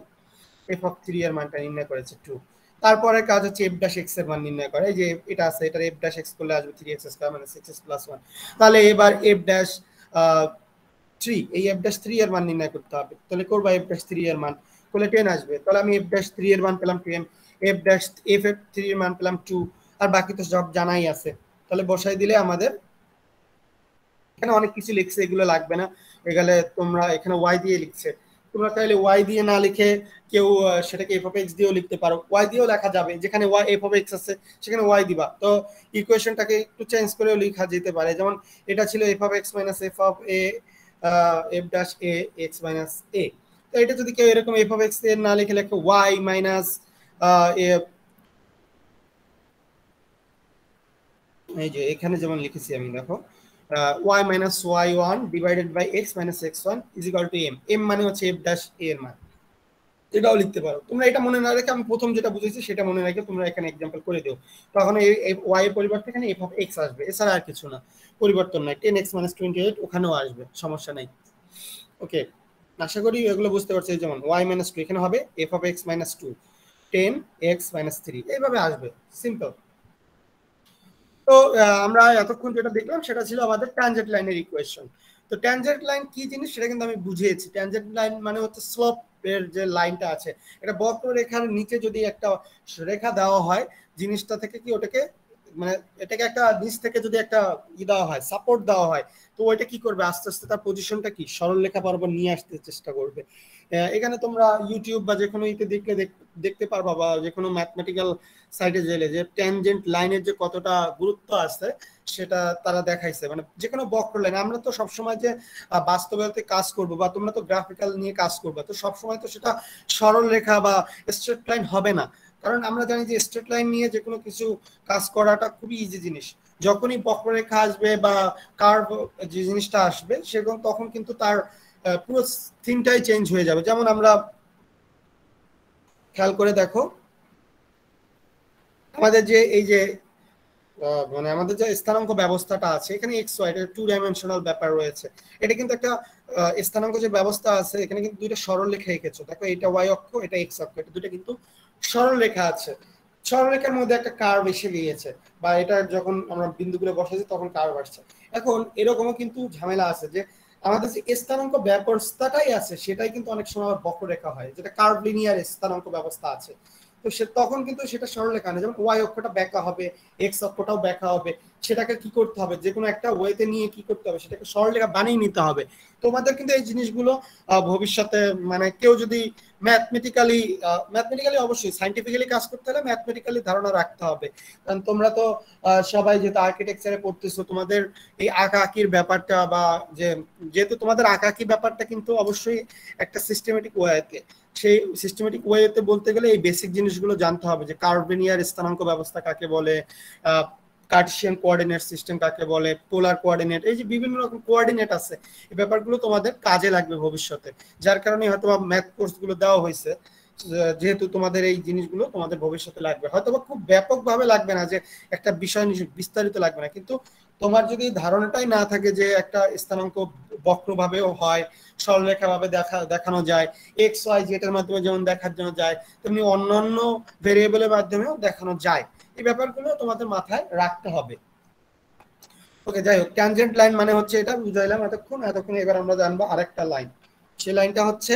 এফ অফ 3 এর মানটা নির্ণয় করেছে 2। তারপরে কাজ হচ্ছে এফ ড্যাশ এক্স এর মান নির্ণয় করে, এই যে এটা আছে, এটা এফ ড্যাশ এক্স করলে আসবে 3x স্কয়ার মানে 6x প্লাস 1। তাহলে এবার এফ ড্যাশ 3, এই এফ ড্যাশ 3 এর মান নির্ণয় করতে হবে। তাহলে করবা এফ ড্যাশ 3 এর মান, করলে 10 আসবে। তাহলে আমি এফ ড্যাশ 3 এর মান পেলাম 10, এফ ড্যাশ এফ এফ 3 এর মান পেলাম 2, আর বাকি তো সব জানাই আছে। তাহলে বসাই দিলে আমাদের এখানে অনেক কিছু লিখছে, এগুলো লাগবে না। এখানে তোমরা এখানে ওয়াই দিয়ে লিখছে, তোমরা চাইলে ওয়াই দিয়ে না লিখে কেউ সেটাকে এফ অফ এক্স দিয়েও লিখতে পারো, ওয়াই দিয়েও লেখা যাবে, যেখানে ওয়াই এফ অফ এক্স আছে সেখানে ওয়াই দিবা। তো ইকুয়েশনটাকে একটু চেঞ্জ করেও লেখা যেতে পারে, যেমন এটা ছিল f of x minus f of a f dash a x minus a. তো এটা যদি কেউ এরকম এফ অফ এক্স এ না লিখে লেখে ওয়াই মাইনাস এই যে এখানে যেমন লিখেছি আমি, দেখো y minus y1 divided by x minus x1 is equal to m, m মানে হচ্ছে f dash a এর মান। এটাও লিখতে পারো তোমরা, এটা মনে না রেখে আমি প্রথম যেটা বুঝেছি সেটা মনে রেখে তোমরা এখানে এক্সাম্পল করে দিও, তখন এই y এর পরিবর্তে এখানে f of x আসবে, এছাড়া আর কিছু না, পরিবর্তন নাই। 10x minus 28 ওখানেও আসবে, সমস্যা নাই। ওকে, আশা করি এগুলো বুঝতে পারছো। যেমন y minus 2 এখানে হবে f of x minus 2, 10x minus 3, এইভাবে আসবে, সিম্পল। তো আমরা এতক্ষণ যেটা দেখলাম সেটা ছিল আমাদের ট্যানজেন্ট লাইনের ইকুয়েশন। তো ট্যানজেন্ট লাইন কি জিনিস সেটা কিন্তু আমি বুঝিয়েছি। ট্যানজেন্ট লাইন মানে হচ্ছে স্লোপ এর যে লাইনটা আছে, এটা বক্ররেখার নিচে যদি একটা রেখা দেওয়া হয়, জিনিসটা থেকে কি ওটাকে মানে এটাকে একটা নিচ থেকে যদি একটা দেওয়া হয়, সাপোর্ট দেওয়া হয়, তো ওইটা কি করবে, আস্তে আস্তে তার পজিশনটা কি সরল রেখা বরাবর নিয়ে আসতে চেষ্টা করবে। এখানে তোমরা ইউটিউব বা যে কোনো ইতে দেখলে দেখতে পারবা, বা যে কোনো ম্যাথমেটিক্যাল সাইটে গেলে যে ট্যানজেন্ট লাইনের যে কতটা গুরুত্ব আছে সেটা তারা দেখাইছে। মানে যে কোনো বক্র লাইন, আমরা তো সবসময় যে বাস্তবতাতে কাজ করব বা তোমরা তো গ্রাফিক্যাল নিয়ে কাজ করবে, তো সবসময় তো সেটা সরল রেখা বা স্ট্রেট লাইন হবে না। কারণ আমরা জানি যে স্ট্রেট লাইন নিয়ে যে কোনো কিছু কাজ করাটা খুবই ইজি জিনিস। যখনই বক্ররেখা আসবে বা কার্ভ যে জিনিসটা আসবে সেরকম তখন কিন্তু তার পুরো থিমটাই চেঞ্জ হয়ে যাবে। যেমন আমরা খেয়াল করে দেখো, আমাদের যে এই যে মানে আমাদের যে স্থানাঙ্ক ব্যবস্থাটা আছে এখানে এক্স ওয়াই, এটা 2 ডাইমেনশনাল ব্যাপার রয়েছে। এটা কিন্তু একটা স্থানাঙ্ক যে ব্যবস্থা আছে এখানে কিন্তু দুইটা সরল রেখা এঁকেছো, দেখো এটা ওয়াই অক্ষ, এটা এক্স অক্ষ, এটা দুটো কিন্তু সরল রেখা আছে। সরলরেখার মধ্যে একটা কার্ভ এসে গিয়েছে, বা এটা যখন আমরা বিন্দুগুলো বসাচ্ছি তখন কার্ভ আসছে। এখন এরকমও কিন্তু ঝামেলা আছে যে আমাদের যে স্থানাঙ্ক ব্যবস্থাটাই আছে সেটাই কিন্তু অনেক সময় বক্ররেখা হয়, যেটা কার্ভ লিনিয়ার স্থানাঙ্ক ব্যবস্থা আছে। তো সে তখন কিন্তু সেটা সরলরেখা না, যেমন ওয়াই অক্ষটা ব্যাকা হবে, এক্স অক্ষটাও ব্যাকা হবে। সেটাকে কি করতে হবে, যে কোনো একটা ওয়েতে নিয়ে কি করতে হবে, সেটাকে সরলরেখা বানিয়ে নিতে হবে। তোমাদের কিন্তু এই জিনিসগুলো ভবিষ্যতে মানে কেউ যদি ম্যাথমেটিক্যালি অবশ্যই সাইন্টিফিক্যালি কাজ করতে হলে ম্যাথমেটিক্যালি ধারণা রাখতে হবে। কারণ তোমরা তো সবাই যেহেতু আর্কিটেকচারে পড়তেছো, তোমাদের এই আঁকাআঁকির ব্যাপারটা বা যে যেহেতু তোমাদের আঁকাআঁকি ব্যাপারটা কিন্তু অবশ্যই একটা সিস্টেমেটিক ওয়েতে, সেই সিস্টেমেটিক ওয়েতে বলতে গেলে এই বেসিক জিনিসগুলো জানতে হবে, যে কার্ভেনিয়ার স্থানাঙ্ক ব্যবস্থা কাকে বলে, কার্টেসিয়ান কোঅর্ডিনেট সিস্টেম কাকে বলে, পোলার কোঅর্ডিনেট, এই যে বিভিন্ন রকম কোঅর্ডিনেট আছে, এই ব্যাপারগুলো তোমাদের কাজে লাগবে ভবিষ্যতে। যার কারণে হয়তো ম্যাথ কোর্সগুলো দেওয়া হয়েছে, যেহেতু তোমাদের এই জিনিসগুলো তোমাদের ভবিষ্যতে লাগবে। হয়তো খুব ব্যাপকভাবে লাগবে না, যে একটা বিষয় বিস্তারিত লাগবে না, কিন্তু তোমার যদি ধারণাটাই না থাকে যে একটা স্থানাঙ্ক বক্রভাবেও হয়, সরলরেখা ভাবে দেখানো যায়, এক্স ওয়াই জেড এর মাধ্যমে যেমন দেখানো যায় তেমনি অন্যান্য ভেরিয়েবলের মাধ্যমেও দেখানো যায়, এই ব্যাপারগুলো তোমাদের মাথায় রাখতে হবে। ওকে, যাই হোক, ট্যানজেন্ট লাইন মানে হচ্ছে এটা বুঝাইলাম এতক্ষণ। এবার আমরা জানবো আরেকটা লাইন, সেই লাইনটা হচ্ছে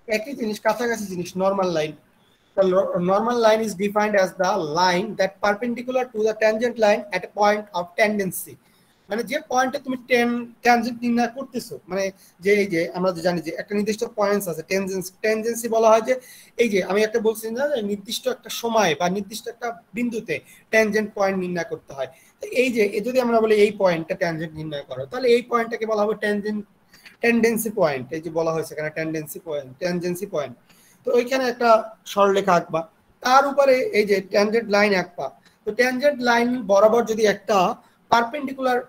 একই জিনিস, কাছাকাছি জিনিস, normal line. The normal line is defined as the line that perpendicular to the tangent line at a point of tendency. মানে যে পয়েন্টে তুমি ট্যানজেন্ট নির্ণয় করতেছো, মানে যে এই যে আমরা জানি যে একটা নির্দিষ্ট পয়েন্টস আছে, টেনজেন্সি বলা হয় যে এই যে আমি একটা বলছি না যে নির্দিষ্ট একটা সময় বা নির্দিষ্ট একটা বিন্দুতে ট্যানজেন্ট পয়েন্ট নির্ণয় করতে হয়। তো এই যে যদি আমরা বলি এই পয়েন্টটা ট্যানজেন্ট নির্ণয় করো, তাহলে এই পয়েন্টটাকে বলা হবে টেন্ডেন্সি পয়েন্ট। এই যে বলা হয়েছে এখানে টেনজেন্সি পয়েন্ট। তো ওইখানে একটা সরলরেখা আঁকবা, তার উপরে এই যে ট্যানজেন্ট লাইন আঁকবা। তো ট্যানজেন্ট লাইন বরাবর যদি একটা পারপেন্ডিকুলার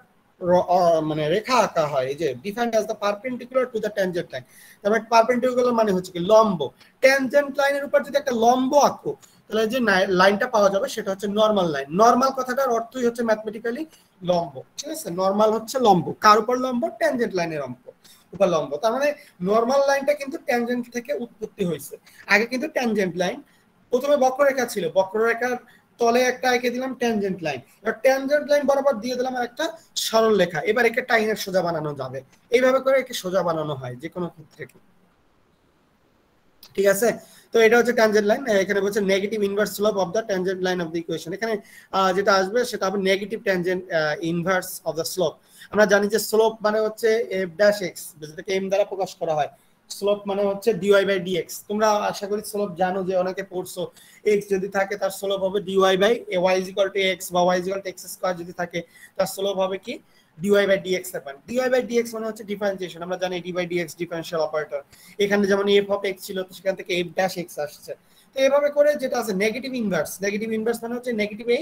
মানে রেখা আঁকা হয়, এই যে defined as the perpendicular to the tangent line, তারপরে পারপেন্ডিকুলার মানে হচ্ছে কি লম্ব, ট্যানজেন্ট লাইনের উপর যদি একটা লম্ব আঁকো তাহলে যে লাইনটা পাওয়া যাবে সেটা হচ্ছে নর্মাল লাইন। নর্মাল কথাটার অর্থই হচ্ছে ম্যাথমেটিক্যালি লম্ব, ঠিক আছে? নর্মাল হচ্ছে লম্ব, কার উপর লম্ব? ট্যানজেন্ট লাইনের উপর লম্ব। তার মানে নর্মাল লাইনটা কিন্তু ট্যানজেন্ট থেকে উৎপত্তি হয়েছে। আগে কিন্তু ট্যানজেন্ট লাইন প্রথমে বক্ররেখা ছিল, বক্ররেখার তলে একটা এঁকে দিলাম ট্যানজেন্ট লাইন, এবার ট্যানজেন্ট লাইন বরাবর দিয়ে দিলাম একটা সরল রেখা, এবার একে টাইনের সোজা বানানো যাবে। এইভাবে করে একে সোজা বানানো হয় যে কোনো ক্ষেত্রে, ঠিক আছে? তো এটা হচ্ছে ট্যানজেন্ট লাইন। এখানে বলছে negative inverse slope of the tangent line of the equation. এখানে যেটা আসবে সেটা হবে negative tangent inverse of the slope. আমরা জানি যে স্লোপ মানে হচ্ছে এফ ড্যাশ এক্স, যেটাকে এম দ্বারা প্রকাশ করা হয়। স্লোপ মানে হচ্ছে ডিওয়াই বাই ডিএক্স। তোমরা আশা করি স্লোপ জানো, যে অনেকে পড়ছো, এক্স যদি থাকে তার স্লোপ হবে dy by y is equal to x, বা y is equal to x square যদি থাকে তার স্লোপ হবে কি ডিওয়াই বাই ডিএক্স এর মান। ডিওয়াই বাই ডিএক্স মানে হচ্ছে ডিফারেন্সিয়েশন, আমরা জানি d by dx differential operator. এখানে যেমন এফ অফ এক্স ছিল তো সেখান থেকে এফ ড্যাশ এক্স আসছে। তো এভাবে করে যেটা আছে নেগেটিভ ইনভার্স মানে হচ্ছে নেগেটিভ এ,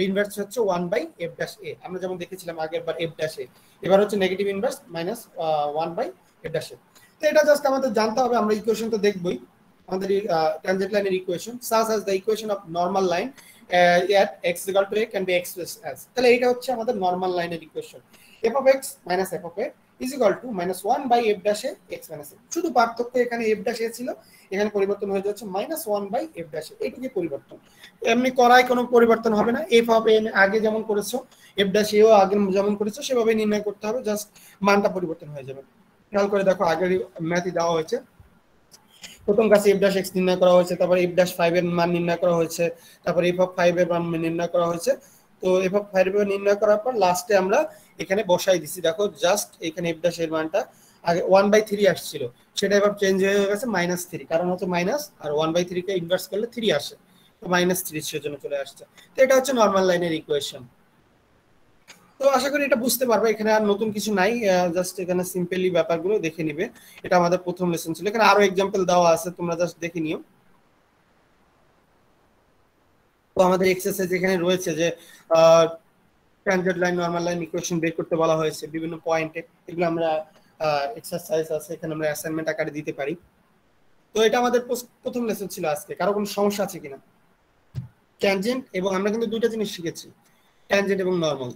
ইনভার্স হচ্ছে 1 বাই এফ ড্যাশ এ, আমরা যেমন দেখেছিলাম আগের বার এফ ড্যাশ এ। এবার হচ্ছে negative inverse minus 1 by f dash a. তো এটা জাস্ট আমাদের জানতে হবে, আমরা ইকুয়েশন তো দেখবই, আমাদের ট্যানজেন্ট লাইনের equation such as the equation of normal line at x equal to a can be expressed as, তাহলে এটা হচ্ছে আমাদের নরমাল লাইনের equation. f of x minus f of a is equal to minus 1 by f dash a x minus a। শুধু পার্থক্য এখানে f dash a ছিল, এখানে পরিবর্তন হয়ে যাচ্ছে minus 1 by f dash a, এইটুকু পরিবর্তন। এমনি করায় কোনো পরিবর্তন হবে না। f of a আগে যেমন করেছো, f dash a ও আগে যেমন করেছো সেভাবে নির্ণয় করতে হবে, জাস্ট মানটা পরিবর্তন হয়ে যাবে। খেয়াল করে দেখো আগের ম্যাথই দেওয়া হয়েছে। প্রথম কাছে এফ ড্যাশ এক্স নির্ণয় করা হয়েছে, তারপর এফ ড্যাশ 5 এর মান নির্ণয় করা হয়েছে, তারপর এফ অফ 5 এর মান নির্ণয় করা হয়েছে। তো এফ অফ 5 এর নির্ণয় করার পর লাস্টে আমরা এখানে বসাই দিছি। দেখো জাস্ট এখানে এফ ড্যাশ এর মানটা আগে 1/3 আসছিল, সেটা এবার চেঞ্জ হয়ে গেছে -3, কারণ হচ্ছে মাইনাস আর 1/3 কে ইনভার্স করলে 3 আসে, তো -3 সেজন্য চলে আসছে। তো এটা হচ্ছে নরমাল লাইনের ইকুয়েশন। তো আশা করি এটা বুঝতে পারবে, এখানে আর নতুন কিছু নাই, জাস্ট এখানে সিম্পলি ব্যাপারগুলো দেখে নিবে। এটা আমাদের প্রথম লেসন ছিল, এখানে আরো এক্সাম্পল দেওয়া আছে, তোমরা জাস্ট দেখে নিও। তো আমাদের এক্সারসাইজ এখানে রয়েছে যে tangent line, normal line equation বের করতে বলা হয়েছে বিভিন্ন পয়েন্টে, এগুলো আমরা এক্সারসাইজ আছে এখানে আমরা অ্যাসাইনমেন্ট আকারে দিতে পারি। তো এটা আমাদের প্রথম লেসন ছিল আজকে। কারো কোনো সমস্যা আছে কিনা? ট্যানজেন্ট, এবং আমরা কিন্তু দুইটা জিনিস শিখেছি, ট্যানজেন্ট এবং নরমাল।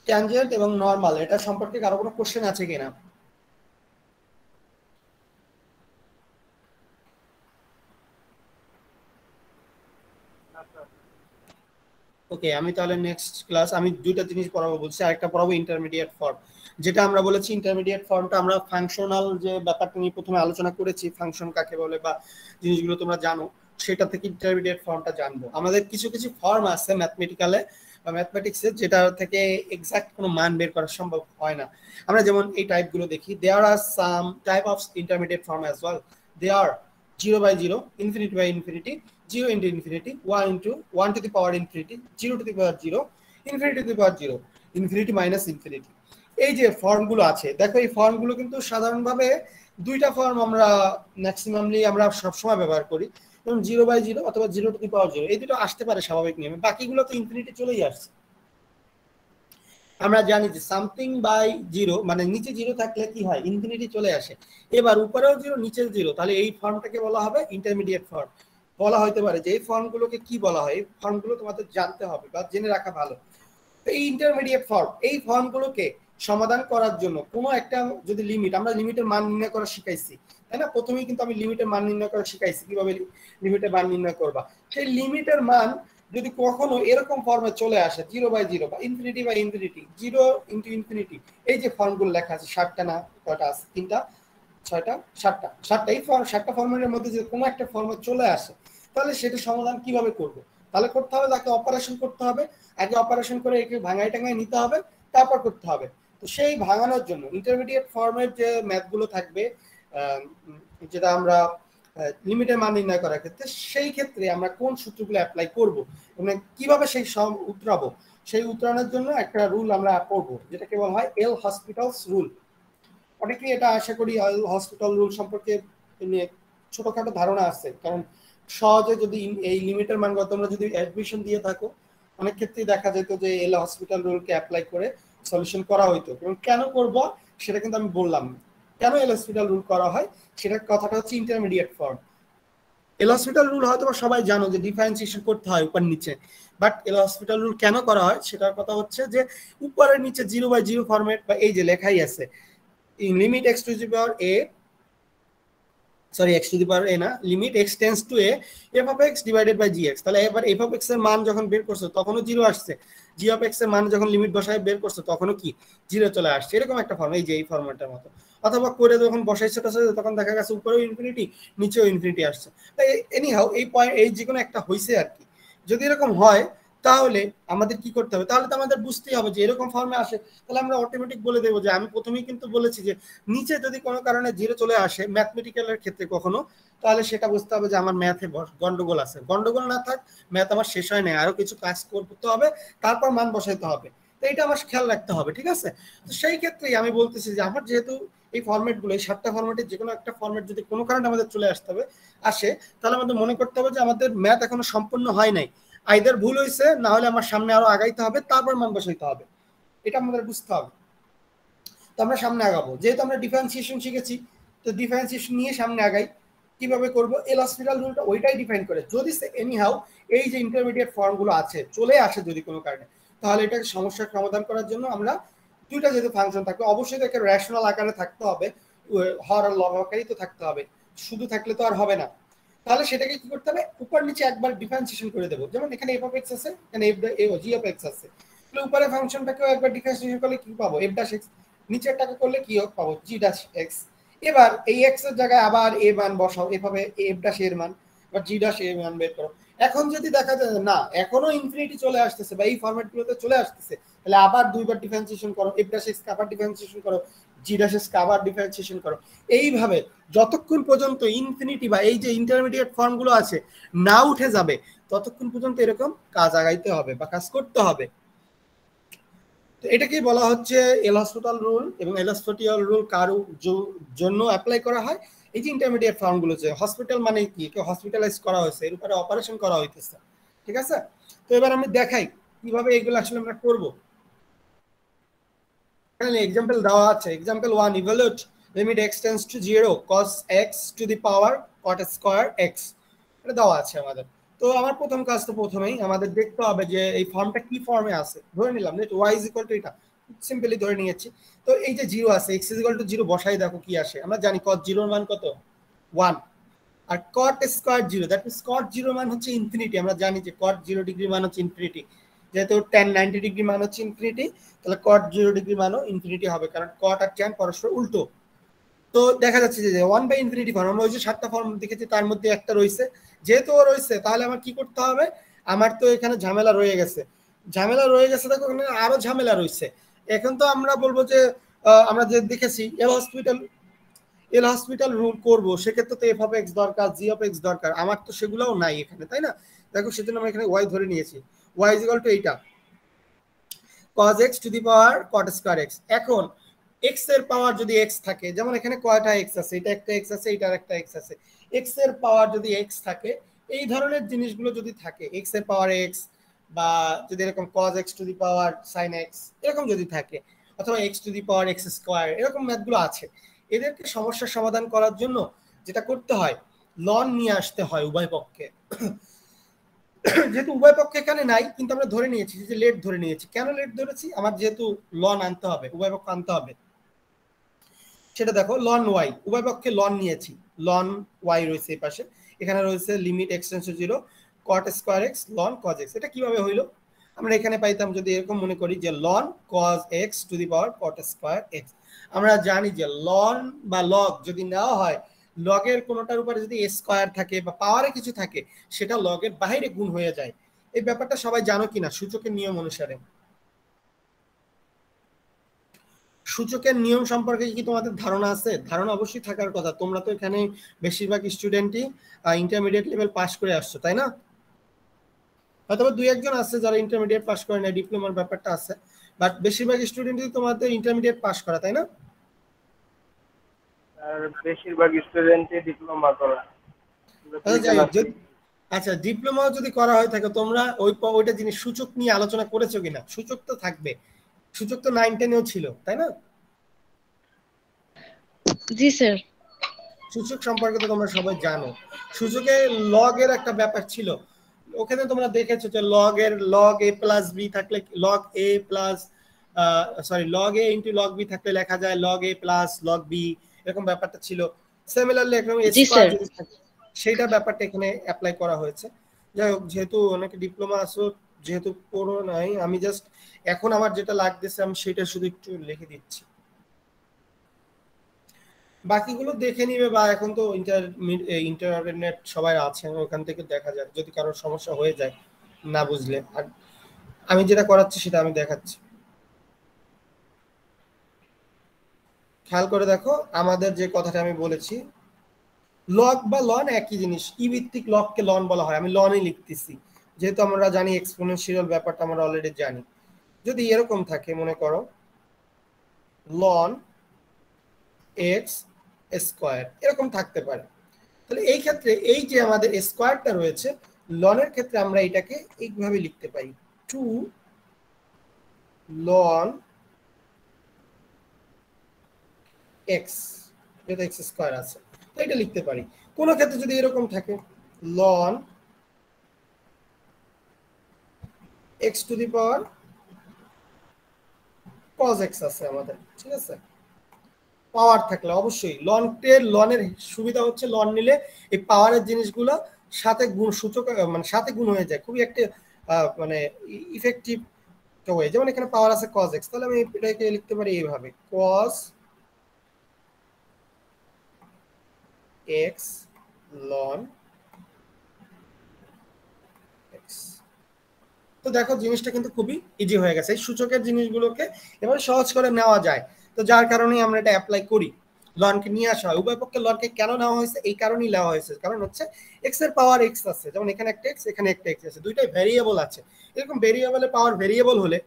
ট্যানজেন্ট এবং নরমাল এটা সম্পর্কে কারো কোনো কোশ্চেন আছে কিনা? ওকে, আমি তাহলে নেক্সট ক্লাস আমি দুইটা জিনিস পড়াবো বলছি, আরেকটা পড়াবো ইন্টারমিডিয়েট ফর্ম। যেটা আমরা বলেছি ইন্টারমিডিয়েট ফর্মটা আমরা ফাংশনাল যে ব্যাপারটা নিয়ে প্রথমে আলোচনা করেছি, ফাংশন কাকে বলে বা জিনিসগুলো তোমরা জানো, সেটা থেকে ইন্টারমিডিয়েট ফর্মটা জানবো। আমাদের কিছু কিছু ফর্ম আছে ম্যাথমেটিক্যালে বা ম্যাথমেটিক্সে যেটা থেকে এক্সাক্ট কোনো মান বের করা সম্ভব হয় না। আমরা যেমন এই টাইপগুলো দেখি, there are some type of intermediate form as well. They are 0/0, infinity/infinity, 0 into infinity, 1 into 1 to the power infinity, 0 to the power 0, infinity to the power 0, infinity minus infinity। এই যে ফর্মগুলো আছে, দেখো এই ফর্মগুলো কিন্তু সাধারণভাবে দুইটা ফর্ম আমরা ম্যাক্সিমামলি আমরা সবসময় ব্যবহার করি, যেমন 0/0 অথবা 0 to the power 0, এই দুটো আসতে পারে স্বাভাবিক নিয়মে, বাকিগুলো তো ইনফিনিটি চলেই আসছে। আমরা জানি যে সামথিং বাই 0 মানে নিচে 0 থাকলে কি হয়, ইনফিনিটি চলে আসে। এবার উপরেও 0 নিচে 0, তাহলে এই ফর্মটাকে বলা হবে ইন্টারমিডিয়েট ফর্ম। বলা হতে পারে যে এই ফর্মগুলোকে কি বলা হয়, এই ফর্মগুলো তোমাদের জানতে হবে বা জেনে রাখা ভালো। এই ইন্টারমিডিয়েট ফর্ম, এই ফর্মগুলোকে সমাধান করার জন্য কোনো একটা যদি লিমিট, আমরা লিমিটের মান নির্ণয় করা শিখাইছি তাই না, প্রথমেই কিন্তু আমি লিমিটের মান নির্ণয় করা শিখাইছি কিভাবে লিমিটের মান নির্ণয় করবা। সেই লিমিটের মান যদি কখনো এরকম ফর্মে চলে আসে 0/0 বা ইনফিনিটি, 0 ইন্টু ইনফিনিটি, এই যে ফর্মগুলো লেখা আছে 7টা না কয়টা আছে, 3টা 6টা 7টা, এই 7টা ফর্মের মধ্যে যে কোনো একটা ফর্মে চলে আসে, তাহলে সেটা সমাধান কিভাবে করবো? তাহলে করতে হবে তাকে অপারেশন করতে হবে, আগে অপারেশন করে একে ভাঙায় টাঙায় নিতে হবে, তারপর করতে হবে। তো সেই ভাঙানোর জন্য ইন্টারমিডিয়েট ফর্মের যে ম্যাথগুলো থাকবে, যেটা আমরা লিমিটের মান নির্ণয় করার ক্ষেত্রে, সেই ক্ষেত্রে আমরা কোন সূত্রগুলো অ্যাপ্লাই করব মানে কিভাবে সেই সব উতরাবো, সেই উতরানোর জন্য একটা রুল আমরা পড়বো, যেটাকে বলা হয় এল হসপিটালস রুল। অনেকেই এটা আশা করি এল হসপিটাল রুল সম্পর্কে ছোটখাটো ধারণা আছে, কারণ সহজে যদি এই লিমিটের মান তোমরা যদি অ্যাডমিশন দিয়ে থাকো, অনেক ক্ষেত্রেই দেখা যেত যে এল হসপিটাল রুলকে অ্যাপ্লাই করে সলিউশন করা হইতো। এবং কেন করব সেটা কিন্তু আমি বললাম, কেন এল হসপিটাল রুল করা হয় সেটার কথাটা হচ্ছে ইন্টারমিডিয়েট ফর্ম। এল হসপিটাল রুল হয়তো সবাই জানো যে ডিফারেন্সিয়েশন করতে হয় উপর নিচে, বাট এল হসপিটাল রুল কেন করা হয় সেটার কথা হচ্ছে যে উপরের নিচে 0/0 ফরম্যাট বা এই যে লেখাই আছে limit x to the power a, sorry x to the power a না, limit x tends to a f of x divided বাই gx। তাহলে এবার f of x এর মান যখন বের করছো তখনও 0 আসছে, g of x এর মান যখন লিমিট বসায় বের করছো তখনও কি 0 চলে আসছে, এরকম একটা ফর্ম, এই যে এই ফর্মেটের মতো। অথবা করে যখন বসাইছো তখন দেখা গেছে উপরেও ইনফিনিটি নিচেও ইনফিনিটি আসছে। তাই এনি হাউ এই পয়েন্ট এই যে কোনো একটা হইছে আর কি। যদি এরকম হয় তাহলে আমাদের কি করতে হবে, তাহলে তো আমাদের বুঝতেই হবে যে এরকম ফর্মে আসে, তাহলে আমরা অটোমেটিক বলে দেবো যে আমি প্রথমেই কিন্তু বলেছি যে নিচে যদি কোনো কারণে 0 চলে আসে ম্যাথমেটিক্যালের ক্ষেত্রে কখনো, তাহলে সেটা বুঝতে হবে যে আমার ম্যাথে গন্ডগোল আছে। গন্ডগোল না থাক, ম্যাথ আমার শেষ হয় না, আরো কিছু কাজ করতে হবে, তারপর মান বসাইতে হবে। তো এটা আমার খেয়াল রাখতে হবে, ঠিক আছে? তো সেই ক্ষেত্রেই আমি বলতেছি যে আমার যেহেতু এই ফরম্যাটগুলো, এই 7টা ফরম্যাটের যে কোনো একটা ফরম্যাট যদি কোনো কারণে আমাদের চলে আসতে হবে আসে, তাহলে আমাদের মনে করতে হবে যে আমাদের ম্যাথ এখনো সম্পূর্ণ হয় নাই, আইদার ভুল হয়েছে, না হলে আমার সামনে আরো আগাইতে হবে, তারপর মান বসাইতে হবে, এটা আমাদের বুঝতে হবে। তো আমরা সামনে আগাবো, যেহেতু আমরা ডিফারেন্সিয়েশন শিখেছি, তো ডিফারেন্সিয়েশন নিয়ে সামনে আগাই। কিভাবে করব? এল হসপিটাল রুলটা ওইটাই ডিফাইন করে, যদি এনি হাউ এই যে ইন্টারমিডিয়েট ফর্মগুলো আছে চলে আসে যদি কোনো কারণে, তাহলে এটাকে সমস্যার সমাধান করার জন্য আমরা দুইটা যেহেতু ফাংশন থাকবে, অবশ্যই তাকে রেশনাল আকারে থাকতে হবে, হর আর লব আকারেই তো থাকতে হবে, শুধু থাকলে তো আর হবে না। তাহলে সেটাকে কি করতে হবে, উপর নিচে একবার ডিফারেন্সিয়েশন করে দেবো। যেমন এখানে এফ অফ এক্স আছে, এখানে জি অফ এক্স আছে, তাহলে উপরে ফাংশনটাকেও একবার ডিফারেন্সিয়েশন করলে কি পাবো, এফ ড্যাশ এক্স, নিচের টাকা করলে কি পাবো, জি ড্যাশ এক্স। এবার এই এক্স এর জায়গায় আবার এ মান বসাও, এভাবে এফ ড্যাশ এর মান বা জি ড্যাশ এর মান বের করো। এখন যদি দেখা যায় না এখনো ইনফিনিটি চলে আসতেছে বা এই ফরম্যাট গুলোতে চলে আসতেছে, তাহলে আবার দুইবার ডিফারেন্সিয়েশন করো, এফ ড্যাশ এক্স আবার ডিফারেন্সিয়েশন করো, জি ড্যাশ এস কে আবার ডিফারেন্সিয়েশন করো, এইভাবে যতক্ষণ পর্যন্ত ইনফিনিটি বা এই যে ইন্টারমিডিয়েট ফর্মগুলো আছে না উঠে যাবে ততক্ষণ পর্যন্ত এরকম কাজ আগাইতে হবে বা কাজ করতে হবে। তো এটাকেই বলা হচ্ছে এল'হসপিটাল রুল, এবং এল'হসপিটাল রুল কার জন্য অ্যাপ্লাই করা হয়? এই যে ইন্টারমিডিয়েট ফর্মগুলো, যে হসপিটাল মানে কি, কেউ হসপিটালাইজ করা হয়েছে, এর উপরে অপারেশন করা হইতেছে, ঠিক আছে? তো এবার আমি দেখাই কিভাবে এগুলো আসলে আমরা করবো। এখানে এক্সাম্পল দেওয়া আছে, example 1, evaluate limit x tends two 0 cos x two the power cot square x, এটা দেওয়া আছে আমাদের। তো আমার প্রথম কাজ তো প্রথমেই আমাদের দেখতে হবে যে এই ফর্মটা কি ফর্মে আছে। ধরে নিলাম যে y ইজ ইকুয়াল টু এটা, সিম্পলি ধরে নিয়েছি। তো এই যে 0 আছে, x ইজ ইকুয়াল টু 0 বসাই দেখো কি আসে। আমরা জানি cos 0 এর মান কত, 1, আর cot square 0 that means cot 0 মান হচ্ছে ইনফিনিটি। আমরা জানি যে cot 0 ডিগ্রি মান হচ্ছে ইনফিনিটি, যেহেতু tan 90 ডিগ্রি মান হচ্ছে ইনফিনিটি, তাহলে cot 0 ডিগ্রি মানও ইনফিনিটি হবে, কারণ cot আর tan পরস্পর উল্টো। তো দেখা যাচ্ছে যে 1/∞ ফর্ম, আমরা ওই যে 7টা ফর্ম দেখেছি তার মধ্যে একটা রয়েছে, যেহেতু ও রয়েছে তাহলে আমার কি করতে হবে, আমার তো এখানে ঝামেলা রয়ে গেছে, দেখো এখানে আরো ঝামেলা রয়েছে। এখন তো আমরা বলবো যে আমরা যে দেখেছি এল'হসপিটাল রুল করবো, সেক্ষেত্রে তো এফ অফ এক্স দরকার, জি অফ এক্স দরকার, আমার তো সেগুলোও নাই এখানে, তাই না? দেখো সেজন্য আমরা এখানে ওয়াই ধরে নিয়েছি, ওয়াই ইজ ইকুয়াল টু এইটা cos x two the power cot square x। এখন x এর পাওয়ার যদি x থাকে, যেমন এখানে কয়টা x আছে, এটা একটা x আছে, এটার একটা x আছে, x এর পাওয়ার যদি x থাকে, এই ধরনের জিনিসগুলো যদি থাকে, x এর পাওয়ার x, বা যদি এরকম cos x two the power sin x এরকম যদি থাকে, অথবা x two the power x square, এরকম ম্যাথগুলো আছে, এদেরকে সমস্যার সমাধান করার জন্য যেটা করতে হয়, লন নিয়ে আসতে হয় উভয় পক্ষে। যেহেতু উভয় পক্ষে এখানে নাই, কিন্তু আমরা ধরে নিয়েছি যে লেট ধরে নিয়েছি। কেন লেট ধরেছি? আমার যেহেতু লন আনতে হবে, উভয় পক্ষ আনতে হবে, সেটা দেখো লন ওয়াই, উভয় পক্ষে লন নিয়েছি, লন ওয়াই রয়েছে এই পাশে, এখানে রয়েছে limit x tends two 0 cot square x ln cos x। এটা কিভাবে হইলো? আমরা এখানে পাইতাম যদি এরকম মনে করি যে ln cos x two the power cot square x। আমরা জানি যে লন বা লগ যদি নেওয়া হয়, লগের কোনোটার উপরে যদি স্কয়ার থাকে বা পাওয়ারে কিছু থাকে, সেটা লগের বাইরে গুণ হয়ে যায়। এই ব্যাপারটা সবাই জানো কিনা সূচকের নিয়ম অনুসারে? সূচকের নিয়ম সম্পর্কে কি তোমাদের ধারণা আছে? ধারণা অবশ্যই থাকার কথা, তোমরা তো এখানে বেশিরভাগ স্টুডেন্টই ইন্টারমিডিয়েট লেভেল পাস করে আসছো, তাই না? হয়তো দুই একজন আছে যারা ইন্টারমিডিয়েট পাস করে না, ডিপ্লোমার ব্যাপারটা আছে, বাট বেশিরভাগ স্টুডেন্টই তোমাদের ইন্টারমিডিয়েট পাস করা, তাই না? আর বেশিরভাগ স্টুডেন্টই ডিপ্লোমা করা। আচ্ছা যাই হোক, আচ্ছা ডিপ্লোমা যদি করা হয় থাকে, তোমরা ওইটা জিনিস সূচক নিয়ে আলোচনা করেছো কিনা? সূচক তো থাকবে, সূচক তো 9-10-এও ছিল, তাই না? জি স্যার। সূচক সম্পর্কে তো তোমরা সবাই জানো। সূচকে লগ এর একটা ব্যাপার ছিল, ওখানে তোমরা দেখেছো যে লগ এ প্লাস বি থাকলে লগ এ প্লাস লগ এ ইনটু লগ বি থাকলে লেখা যায় লগ এ প্লাস লগ বি, এরকম ব্যাপারটা ছিল। সিমিলারলি এরকম জি স্কয়ার স্যার। যদি থাকে, সেইটা ব্যাপারটা এখানে অ্যাপ্লাই করা হয়েছে। যাই হোক, যেহেতু অনেকে ডিপ্লোমা আসো, যেহেতু পড়ো নাই, আমি জাস্ট এখন আমার যেটা লাগতেছে আমি সেটা শুধু একটু লিখে দিচ্ছি, বাকিগুলো দেখে নিবে, বা এখন তো ইন্টারনেট সবাই আছে, ওখান থেকে দেখা যায় যদি কারোর সমস্যা হয়ে যায় না বুঝলে। আর আমি যেটা করাচ্ছি সেটা আমি দেখাচ্ছি, খেয়াল করে দেখো। আমাদের যে কথাটা আমি বলেছি, লগ বা লন একই জিনিস, ই ভিত্তিক লগকে লন বলা হয়, আমি লনই লিখতেছি, যেহেতু আমরা জানি এক্সপোনেনশিয়াল ব্যাপারটা আমরা অলরেডি জানি। যদি এরকম থাকে, মনে করো লন এক্স স্কয়ার এরকম থাকতে পারে, তাহলে এই ক্ষেত্রে এই যে আমাদের স্কয়ারটা রয়েছে, লনের ক্ষেত্রে আমরা এটাকে এইভাবে লিখতে পারি, 2 লন এক্স, যেটা এক্স স্কয়ার আছে, তো এটা লিখতে পারি। কোন ক্ষেত্রে যদি এরকম থাকে ln x to the power cos x আছে আমাদের, ঠিক আছে? পাওয়ার থাকলে অবশ্যই লনের সুবিধা হচ্ছে লন নিলে এই পাওয়ারের জিনিসগুলো সাথে গুণ, সূচক মানে সাথে গুণ হয়ে যায়, খুবই একটা মানে ইফেক্টিভ ওয়ে। যেমন এখানে পাওয়ার আছে cos x, তাহলে আমি এটাকে লিখতে পারি এইভাবে cos x ln x। তো দেখো জিনিসটা কিন্তু খুবই ইজি হয়ে গেছে, এই সূচকের জিনিসগুলোকে এবার সহজ করে নেওয়া যায়। তো যার কারণেই আমরা এটা অ্যাপ্লাই করি, লনকে নিয়ে আসা হয়। উভয় পক্ষে লনকে কেন নেওয়া হয়েছে, এই কারণেই নেওয়া হয়েছে, কারণ হচ্ছে এক্স এর পাওয়ার এক্স আছে, যেমন এখানে একটা এক্স এখানে একটা এক্স আছে, দুইটাই ভেরিয়েবল আছে। এরকম ভেরিয়েবলের পাওয়ার ভেরিয়েবল হলে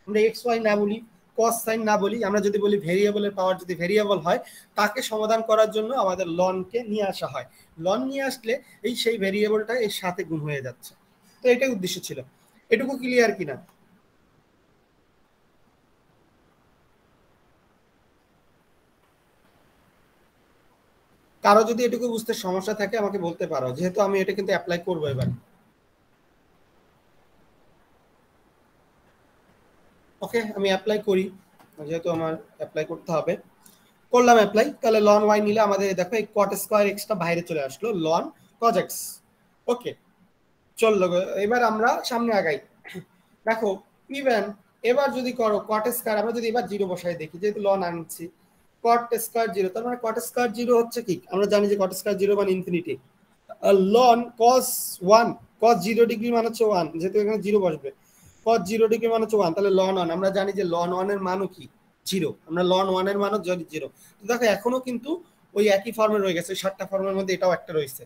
আমরা এক্স ওয়াই না বলি, কস সাইন না বলি, আমরা যদি বলি ভেরিয়েবলের পাওয়ার যদি ভেরিয়েবল হয়, তাকে সমাধান করার জন্য আমাদের লনকে নিয়ে আসা হয়। লন নিয়ে আসলে এই সেই ভেরিয়েবলটা এর সাথে গুণ হয়ে যাচ্ছে। তো এটাই উদ্দেশ্য ছিল। এটুকু ক্লিয়ার কিনা? কারো যদি এটুকু বুঝতে সমস্যা থাকে আমাকে বলতে পারো, যেহেতু আমি এটা কিন্তু অ্যাপ্লাই করবো এবার। ওকে, আমি অ্যাপ্লাই করি, যেহেতু আমার অ্যাপ্লাই করতে হবে। করলাম অ্যাপ্লাই, তাহলে লন ওয়াই নিলে আমাদের দেখো এই কট স্কোয়ার এক্সটা বাইরে চলে আসলো, লন কজ এক্স। ওকে, চললো। এবার আমরা সামনে আগাই। দেখো ইভেন এবার যদি করো কট স্কোয়ার, আমরা যদি এবার জিরো বসাই দেখি, যেহেতু লন আনছি, কট স্কোয়ার জিরো, তার মানে কট স্কোয়ার জিরো হচ্ছে কি, আমরা জানি যে কট স্কোয়ার জিরো মানে infinity. Loan cos one, cos zero degree মানে হচ্ছে ওয়ান, যেহেতু এখানে জিরো বসবে, কস জিরো ডিগ্রি মানে হচ্ছে ওয়ান, তাহলে লন ওয়ান, আমরা জানি যে লন ওয়ান এর মানও কি জিরো, আমরা লন ওয়ান এর মানও জিরো। তো দেখো এখনো কিন্তু ওই একই ফর্মে রয়ে গেছে, 7টা ফর্মের মধ্যে এটাও একটা রয়েছে।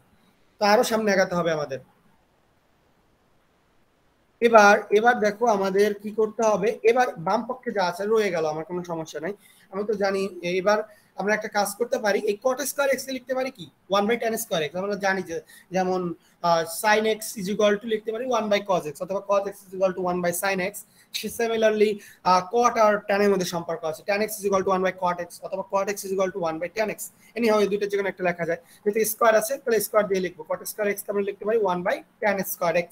তো আরো সামনে আগাতে হবে আমাদের। এবার এবার দেখো আমাদের কি করতে হবে, এবার বাম পক্ষে যা আছে রয়ে গেল, আমার কোনো সমস্যা নাই, আমি তো জানি। এবার আমরা একটা কাজ করতে পারি, এই কট স্কয়ার এক্স লিখতে পারি কি 1/tan স্কয়ার এক্স, আমরা জানি যে যেমন sin x is equal to লিখতে পারি 1/cos x, অথবা cos x is equal to 1/sin x। Similarly cot আর tan এর মধ্যে সম্পর্ক আছে, tan x is equal to 1/cot x, অথবা cot x is equal to 1/tan x। Anyhow এই দুইটা যেকোনো একটা লেখা যায়, যেহেতু স্কয়ার আছে তাহলে স্কয়ার দিয়ে লিখবো, cot স্কয়ার x আমরা লিখতে পারি 1/tan স্কয়ার x।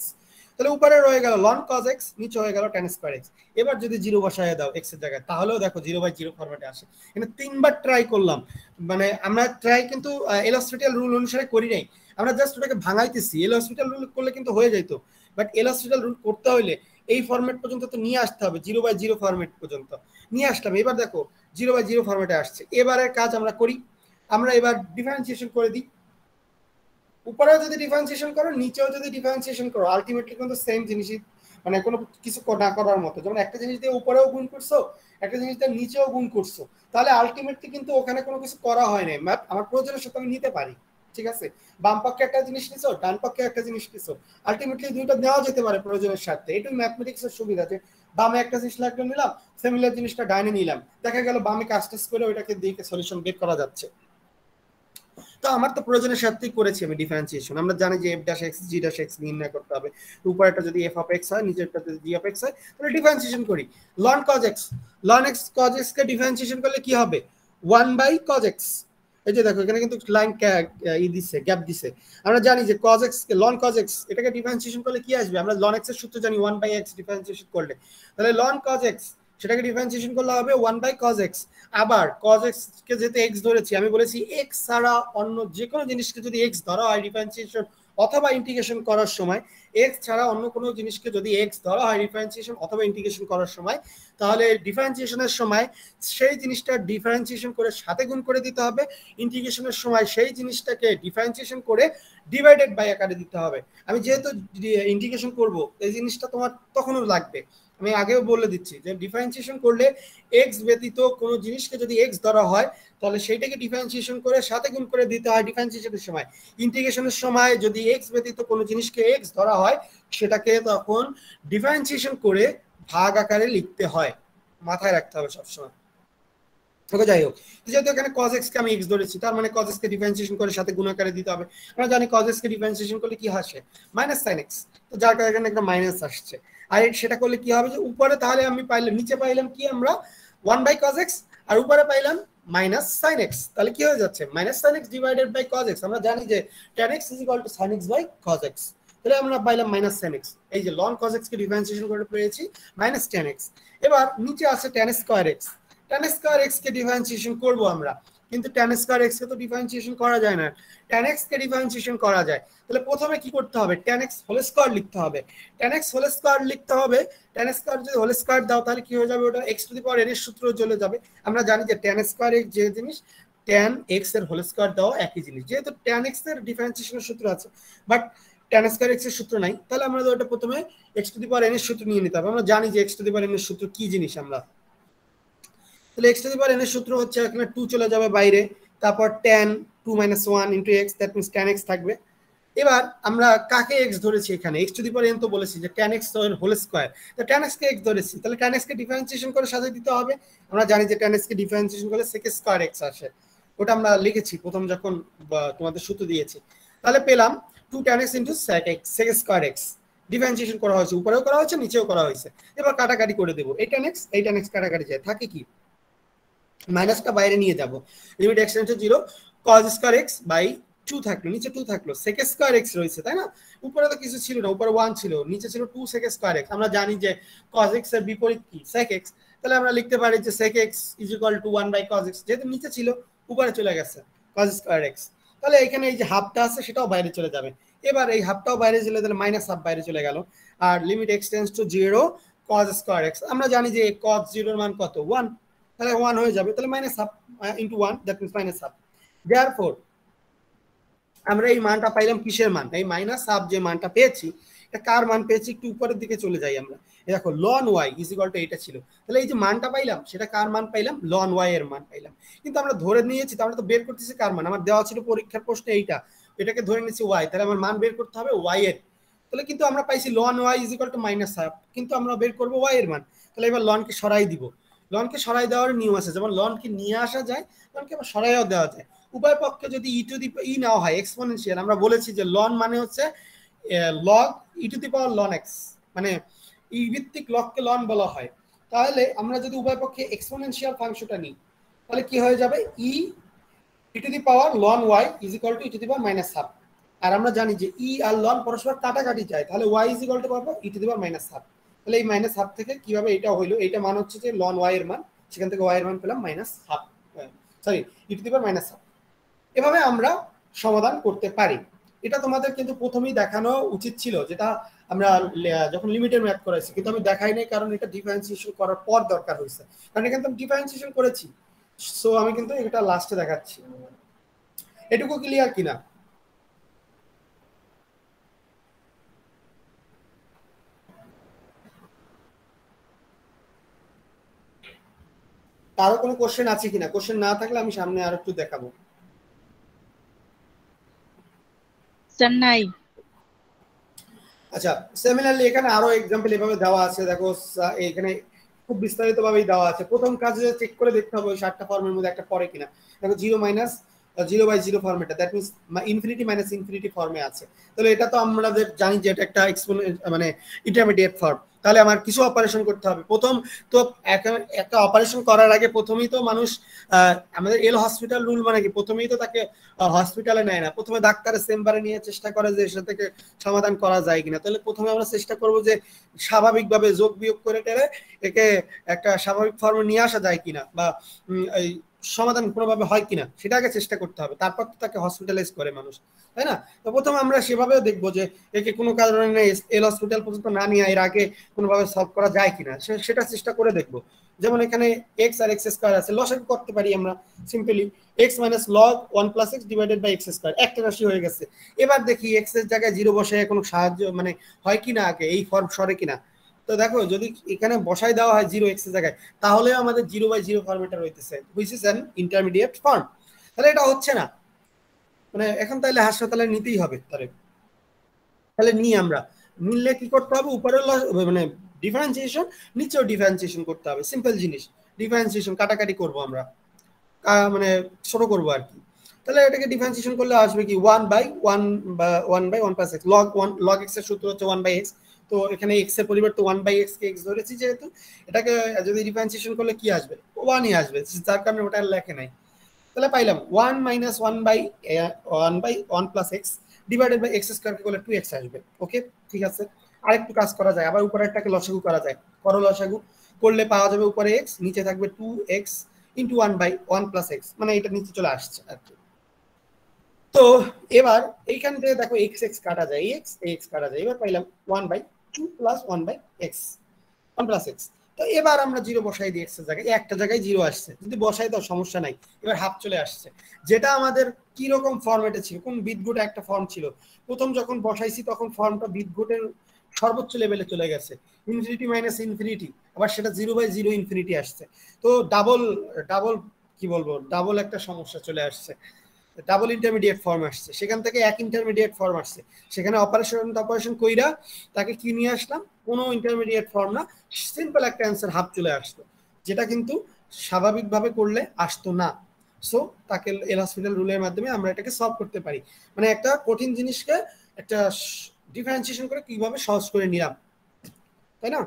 তাহলে উপরে রয়ে গেল লন কজ এক্স, নিচে হয়ে গেল tan স্কয়ার এক্স। এবার যদি জিরো বসায় দাও এক্স এর জায়গায়, তাহলেও দেখো 0/0 ফরম্যাটে আসে। এখানে 3বার ট্রাই করলাম, মানে আমরা ট্রাই কিন্তু এল হসপিটাল রুল অনুসারে করি নাই, আমরা জাস্ট ওটাকে ভাঙাইতেছি। এল হসপিটাল রুল করলে কিন্তু হয়ে যাইতো, বাট এল হসপিটাল রুল করতে হলে এই ফরম্যাট পর্যন্ত তো নিয়ে আসতে হবে, 0/0 ফরম্যাট পর্যন্ত নিয়ে আসলাম। এবার দেখো 0/0 ফরম্যাটে আসছে। এবারের কাজ আমরা করি, আমরা এবার ডিফারেন্সিয়েশন করে দিই। উপরেও যদি ডিফারেন্সিয়েশন করো, নিচেও যদি ডিফারেন্সিয়েশন করো, আলটিমেটলি কিন্তু সেম জিনিসই, মানে কোনো কিছু না করার মতো। যেমন একটা জিনিস দিয়ে উপরেও গুণ করছো, একটা জিনিস দিয়ে নিচেও গুণ করছো, তাহলে আলটিমেটলি কিন্তু ওখানে কোনো কিছু করা হয় না, ম্যাপ আমার প্রয়োজনের সাথে আমি নিতে পারি। ঠিক আছে, বাম পক্ষে একটা জিনিস নিছো, ডান পক্ষে একটা জিনিস নিছো, আলটিমেটলি দুইটা নেওয়া যেতে পারে প্রয়োজনের সাথে। এটাই ম্যাথমেটিক্সের সুবিধা, যে বামে একটা জিনিস লাগলে নিলাম, সিমিলার জিনিসটা ডাইনে নিলাম, দেখা গেল বামে কাজ টাজ করে ওইটাকে দিয়ে সলিউশন বের করা যাচ্ছে। তো আমার তো প্রয়োজনের সাথেই করেছি আমি ডিফারেন্সিয়েশন। আমরা জানি যে f ড্যাশ এক্স জি ড্যাশ এক্স নির্ণয় করতে হবে, উপরেরটা যদি f অফ এক্স হয়, নিচেরটা যদি জি অফ এক্স হয়, তাহলে ডিফারেন্সিয়েশন করি। Ln cos x, ln x cos x কে ডিফারেন্সিয়েশন করলে কি হবে 1/cos x। এই যে দেখো এখানে কিন্তু লাইন দিছে, গ্যাপ দিছে। আমরা জানি যে cos x কে লন cos x এটাকে ডিফারেন্সিয়েশন করলে কি আসবে, আমরা ln x এর সূত্র জানি 1/x ডিফারেন্সিয়েশন করলে, তাহলে ln cos x সেটাকে ডিফারেন্সিয়েশন করলে হবে 1/cos x। আবার cos x কে যেহেতু x ধরেছি, আমি বলেছি x ছাড়া অন্য যে কোনো জিনিসকে যদি x ধরা হয় ডিফারেন্সিয়েশন অথবা ইন্টিগ্রেশন করার সময়, x ছাড়া অন্য কোনো জিনিসকে যদি x ধরা হয় ডিফারেন্সিয়েশন অথবা ইন্টিগ্রেশন করার সময়, তাহলে ডিফারেন্সিয়েশনের সময় সেই জিনিসটা ডিফারেন্সিয়েশন করে সাথে গুণ করে দিতে হবে, ইন্টিগ্রেশনের সময় সেই জিনিসটাকে ডিফারেন্সিয়েশন করে ডিভাইডেড বাই আকারে দিতে হবে। আমি যেহেতু ইন্টিগ্রেশন করব, এই জিনিসটা তোমার তখনও লাগবে, আমি আগেও বলে দিচ্ছি যে ডিফারেন্সিয়েশন করলে এক্স ব্যতীত কোনো জিনিসকে যদি এক্স ধরা হয়, তাহলে সেইটাকে ডিফারেন্সিয়েশন করে সাথে গুণ করে দিতে হয় ডিফারেন্সিয়েশনের সময়। ইন্টিগ্রেশনের সময় যদি এক্স ব্যতীত কোনো জিনিসকে এক্স ধরা হয়, সেটাকে তখন ডিফারেন্সিয়েশন করে ভাগ আকারে লিখতে হয়, মাথায় রাখতে হবে সবসময়। ওকে, যাই হোক, যেহেতু এখানে cos x কে আমি x ধরেছি, তার মানে cos x কে ডিফারেন্সিয়েশন করে সাথে গুণ আকারে দিতে হবে। আমরা জানি cos x কে ডিফারেন্সিয়েশন করলে কি আসে -sin x, তো যার কারণে এখানে একটা মাইনাস আসছে। আর সেটা করলে কি হবে, যে উপরে তাহলে আমি পাইলাম, নিচে পাইলাম কি আমরা 1/cos x, আর উপরে পাইলাম -sin x, তাহলে কি হয়ে যাচ্ছে -sin x divided by cos x। আমরা জানি যে tan x is equal to sin x by cos x, তাহলে আমরা পাইলাম -sin x। এই যে ln cos x কে ডিফারেন্সিয়েশন করে পেয়েছি -tan x। এবার নিচে আছে tan square x, tan square x কে ডিফারেন্সিয়েশন করব আমরা, কিন্তু tan স্কয়ার x কে তো ডিফারেন্সিয়েশন করা যায় না, tan x কে ডিফারেন্সিয়েশন করা যায়। তাহলে প্রথমে কি করতে হবে, tan x হোল স্কয়ার লিখতে হবে, tan x হোল স্কয়ার লিখতে হবে। tan স্কয়ার যদি হোল স্কয়ার দাও, তাহলে কি হয়ে যাবে, ওটা x two the power n এর সূত্র চলে যাবে। আমরা জানি যে tan স্কয়ার x যে জিনিস, tan x এর হোল স্কয়ার দাও একই জিনিস, যেহেতু tan x এর ডিফারেন্সিয়েশনের সূত্র আছে, বাট tan স্কয়ার x এর সূত্র নাই, তাহলে আমরা ওটা প্রথমে x two the power n এর সূত্র নিয়ে নিতে হবে। আমরা জানি যে x two the power n এর সূত্র কি জিনিস, আমরা তাহলে x two the power n এর সূত্র হচ্ছে এখানে 2 চলে যাবে বাইরে, তারপর tan 2 - 1 * x, that means tan x থাকবে। এবার আমরা কাকে x ধরেছি এখানে, x two the power n তো বলেছি যে tan x হোল স্কয়ার, তো tan x কে x ধরেছি, তাহলে tan x কে ডিফারেন্সিয়েশন করে সাজিয়ে দিতে হবে। আমরা জানি যে tan x কে ডিফারেন্সিয়েশন করলে sec স্কয়ার x আসে, ওটা আমরা লিখেছি প্রথম যখন তোমাদের সূত্র দিয়েছি। তাহলে পেলাম 2 tan x * sec x, sec square x differentiation করা হয়েছে, উপরেও করা হয়েছে নিচেও করা হয়েছে। এবার কাটাকাটি করে দেব, এই tan x কাটাকাটি যায়, থাকে কি মাইনাসটা বাইরে নিয়ে যাব, limit x → 0 cos square x by 2 থাকলো, নিচে 2 থাকলো, sec স্কয়ার x রয়েছে তাই না, উপরে তো কিছু ছিল না, উপরে 1 ছিল, নিচে ছিল 2 sec স্কয়ার x। আমরা জানি যে cos x এর বিপরীত কি sec x, তাহলে আমরা লিখতে পারি যে sec x = 1/cos x, যেহেতু নিচে ছিল উপরে চলে গেছে cos স্কয়ার x, তাহলে এখানে এই যে হাফটা আছে সেটাও বাইরে চলে যাবে। এবার এই হাফটাও বাইরে চলে গেলে মাইনাস হাফ বাইরে চলে গেল, আর limit x → 0 cos square x, আমরা জানি যে cos 0 এর মান কত 1, তাহলে 1 হয়ে যাবে, তাহলে minus half into 1, that means minus half. Therefore আমরা এই মানটা পাইলাম কিসের মান, এই মাইনাস হাফ যে মানটা পেয়েছি এটা কার মান পেয়েছি, একটু উপরের দিকে চলে যাই আমরা, এই দেখো ln y = এটা ছিল, তাহলে এই যে মানটা পাইলাম সেটা কার মান পাইলাম, ln y এর মান পাইলাম। কিন্তু আমরা ধরে নিয়েছি, আমরা তো বের করতেছি কার মান, আমার দেওয়া ছিল পরীক্ষার প্রশ্নে এইটা, এটাকে ধরে নিয়েছি y, তাহলে আমার মান বের করতে হবে y এর, তাহলে কিন্তু আমরা পাইছি ln y = -হাফ, কিন্তু আমরা বের করব y এর মান, তাহলে এবার ln কে সরাই দিব, ln কে সরাই দেওয়ার নিয়ম আছে, যেমন ln কে নিয়ে আসা যায় ln কে আবার সরাইও দেওয়া যায়। উভয় পক্ষে যদি ই নেওয়া হয় এক্সপোনেনশিয়াল, আমরা বলেছি যে ln মানে হচ্ছে log e⁻ln x, মানে ই ভিত্তিক লগকে ln বলা হয়। তাহলে আমরা যদি উভয় পক্ষে এক্সপোনেনশিয়াল ফাংশনটা নিই তাহলে কি হয়ে যাবে, e⁻ln y = -হাফ, আর আমরা জানি যে ই আর ln পরস্পর কাটাকাটি যায়, তাহলে y পাবো e⁻-হাফ, তাহলে এই -হাফ থেকে কিভাবে এটা হইলো, এইটা মান হচ্ছে যে ln y এর মান, সেখান থেকে y এর মান পেলাম -হাফ, সরি e⁻-হাফ। এভাবে আমরা সমাধান করতে পারি। এটা তোমাদের কিন্তু প্রথমেই দেখানো উচিত ছিল, যেটা আমরা যখন লিমিটের ম্যাথ করাইছি, কিন্তু আমি দেখাই নাই কারণ এটা ডিফারেন্সিয়েশন করার পর দরকার হয়েছে, কারণ এখানে আমি ডিফারেন্সিয়েশন করেছি, সো আমি কিন্তু এটা লাস্টে দেখাচ্ছি। এটুকু ক্লিয়ার কিনা? কারো কোনো কোশ্চেন আছে কিনা? কোশ্চেন না থাকলে আমি সামনে আর একটু দেখাবো। স্যার নাই। আচ্ছা, সিমিলারলি এখানে আরো एग्जांपल এভাবে দেওয়া আছে, দেখো এখানে খুব বিস্তারিত ভাবেই দেওয়া আছে। প্রথম কাজে চেক করে দেখতে হবে ওই 7টা ফর্মের মধ্যে একটা পড়ে কিনা। দেখো 0 - 0/0 ফর্মেটটা, দ্যাট মিন্স ইনফিনিটি - ইনফিনিটি ফর্মে আছে, তাহলে এটা তো আমরা জানি যে এটা একটা মানে ইন্টারমিডিয়েট ফর্ম, তাহলে আমার কিছু অপারেশন করতে হবে। প্রথম তো একটা অপারেশন করার আগে প্রথমেই তো মানুষ আমাদের এল হসপিটাল রুল মানে কি, প্রথমেই তো তাকে হসপিটালে নেয় না, প্রথমে ডাক্তারের চেম্বারে নিয়ে চেষ্টা করে যে সেটা থেকে সমাধান করা যায় কিনা। তাহলে প্রথমে আমরা চেষ্টা করব যে স্বাভাবিকভাবে যোগ বিয়োগ করে টেরে একে একটা স্বাভাবিক ফর্মে নিয়ে আসা যায় কিনা, বা এই সমাধান কোনোভাবে হয় কিনা সেটা আগে চেষ্টা করতে হবে, তারপর তো তাকে হসপিটালাইজ করে মানুষ, তাই না? তো প্রথমে আমরা সেভাবেও দেখবো যে একে কোনো কারণে এল হসপিটাল পর্যন্ত না নিয়ে এর আগে কোনোভাবে সলভ করা যায় কিনা, সেটা চেষ্টা করে দেখবো। যেমন এখানে x আর x স্কয়ার আছে, লসাগু করতে পারি আমরা simply x - log 1 + x / x square, একটা রাশি হয়ে গেছে। এবার দেখি x এর জায়গায় 0 বসায় কোনো সাহায্য মানে হয় কিনা, আগে এই ফর্ম সরে কিনা। তো দেখো যদি এখানে বসাই দেওয়া হয় 0 x এর জায়গায়, তাহলে আমাদের 0/0 ফর্মেটটা রইতেছে, which is an intermediate form. তাহলে এটা হচ্ছে না, মানে এখন তাহলে হাসপাতালে নিতেই হবে। তাহলে নিয়ে আমরা নিলে কি করতে হবে, উপরের মানে ডিফারেন্সিয়েশন, নিচেও ডিফারেন্সিয়েশন করতে হবে, সিম্পল জিনিস। ডিফারেন্সিয়েশন কাটাকাটি করব আমরা, মানে ছোট করব আর কি। তাহলে এটাকে ডিফারেন্সিয়েশন করলে আসবে কি 1/1 বা 1/1 + x, log x এর সূত্র হচ্ছে 1/x, তো এখানে x এর পরিবর্তে 1/x কে x ধরেছি, যেহেতু এটাকে যদি ডিফারেন্সিয়েশন করলে কি আসবে, 1 ই আসবে, যার কারণে ওটা লেখে নাই। তাহলে পাইলাম 1 - 1/1 + x / x স্কয়ার কে করলে 2x আসবে। ওকে, ঠিক আছে। আরেকটু কাজ করা যায়, আবার উপরেরটাকে লসাগু করা যায়, করো লসাগু করলে পাওয়া যাবে উপরে x, নিচে থাকবে 2x * 1/1 + x, মানে এটা নিচে চলে আসছে আর কি। তো এবার এইখান থেকে দেখো x কাটা যায়, x কাটা যায়, এবার পাইলাম 1/2 + 1/x 1 + x। তো এবার আমরা 0 বসাই দিই, x এর জায়গায় একটা জায়গায় 0 আসছে, যদি বসাই দাও সমস্যা নাই। এবার হাফ চলে আসছে, যেটা আমাদের কি রকম ফরম্যাটে ছিল, কোন বিটগুটে একটা ফর্ম ছিল, প্রথম যখন বসাইছি তখন ফর্মটা বিটগুটের সর্বোচ্চ লেভেলে চলে গেছে, ইনফিনিটি মাইনাস ইনফিনিটি, আবার সেটা 0/0 ইনফিনিটি আসছে। তো ডাবল ডাবল কি বলবো, ডাবল একটা সমস্যা চলে আসছে, ডাবল ইন্টারমিডিয়েট ফর্ম আসছে, সেখান থেকে এক ইন্টারমিডিয়েট ফর্ম আসছে, সেখানে অপারেশন কইরা তাকে কি নিয়ে আসলাম, কোনো ইন্টারমিডিয়েট ফর্ম না, সিম্পল একটা অ্যান্সার হাফ চলে আসলো, যেটা কিন্তু স্বাভাবিকভাবে করলে আসতো না। সো তাকে এল হসপিটাল রুলের মাধ্যমে আমরা এটাকে সলভ করতে পারি, মানে একটা কঠিন জিনিসকে একটা ডিফারেন্সিয়েশন করে কিভাবে সহজ করে নিলাম, তাই না?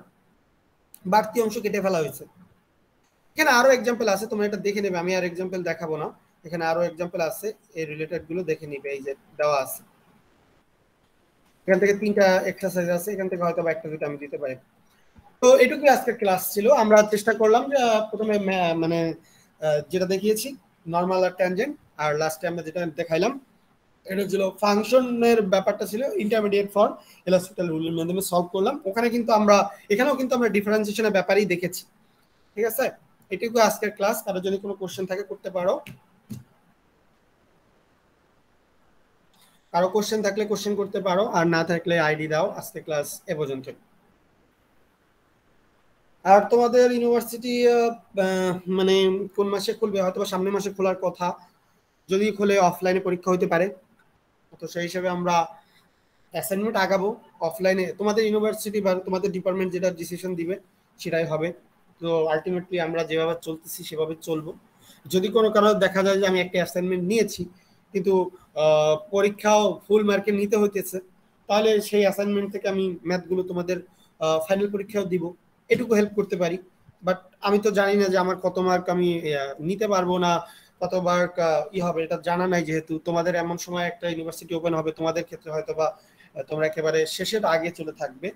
বাড়তি অংশ কেটে ফেলা হয়েছে। এখানে আরো এক্সাম্পল আছে, তোমরা এটা দেখে নেবে, আমি আর এক্সাম্পল দেখাবো না, এখানে আরো এক্সাম্পল আছে, এই রিলেটেড গুলো দেখে নিবে, এই যে দেওয়া আছে, এখান থেকে 3টা এক্সারসাইজ আছে, এখান থেকে হয়তো একটা দুটো আমি দিতে পারি। তো এটুকুই আজকের ক্লাস ছিল। আমরা চেষ্টা করলাম যে প্রথমে মানে যেটা দেখিয়েছি নরমাল আর ট্যানজেন্ট, আর লাস্টে আমরা যেটা দেখাইলাম এটা ছিল ফাংশনের ব্যাপারটা ছিল ইন্টারমিডিয়েট ফর্ম, এল হসপিটাল রুলের মাধ্যমে সলভ করলাম। ওখানে কিন্তু আমরা এখানেও কিন্তু আমরা ডিফারেন্সিয়েশনের ব্যাপারেই দেখেছি। ঠিক আছে, এটুকু আজকের ক্লাস। কারো যদি কোনো কোশ্চেন থাকে করতে পারো, কারো কোশ্চেন থাকলে কোশ্চেন করতে পারো, আর না থাকলে আইডি দাও। আজকে ক্লাস এ পর্যন্ত। আর তোমাদের ইউনিভার্সিটি মানে কোন মাসে খুলবে? হয়তো সামনের মাসে খোলার কথা, যদি খুলে অফলাইনে পরীক্ষা হতে পারে, তো সেই হিসাবে আমরা অ্যাসাইনমেন্ট আগাবো অফলাইনে। তোমাদের ইউনিভার্সিটি বা তোমাদের ডিপার্টমেন্ট যেটা ডিসিশন দিবে সেটাই হবে। তো আলটিমেটলি আমরা যেভাবে চলতেছি সেভাবে চলবো। যদি কোনো কারণে দেখা যায় যে আমি একটা অ্যাসাইনমেন্ট নিয়েছি কিন্তু পরীক্ষাও ফুল মার্কের নিতে হইতেছে, তাহলে সেই অ্যাসাইনমেন্ট থেকে আমি ম্যাথগুলো তোমাদের ফাইনাল পরীক্ষাও দিব, এটুকু হেল্প করতে পারি। বাট আমি তো জানি না যে আমার কত মার্ক আমি নিতে পারবো না, কত মার্ক হবে, এটা জানা নাই। যেহেতু তোমাদের এমন সময় একটা ইউনিভার্সিটি ওপেন হবে, তোমাদের ক্ষেত্রে হয়তো বা তোমরা একেবারে শেষের আগে চলে থাকবে।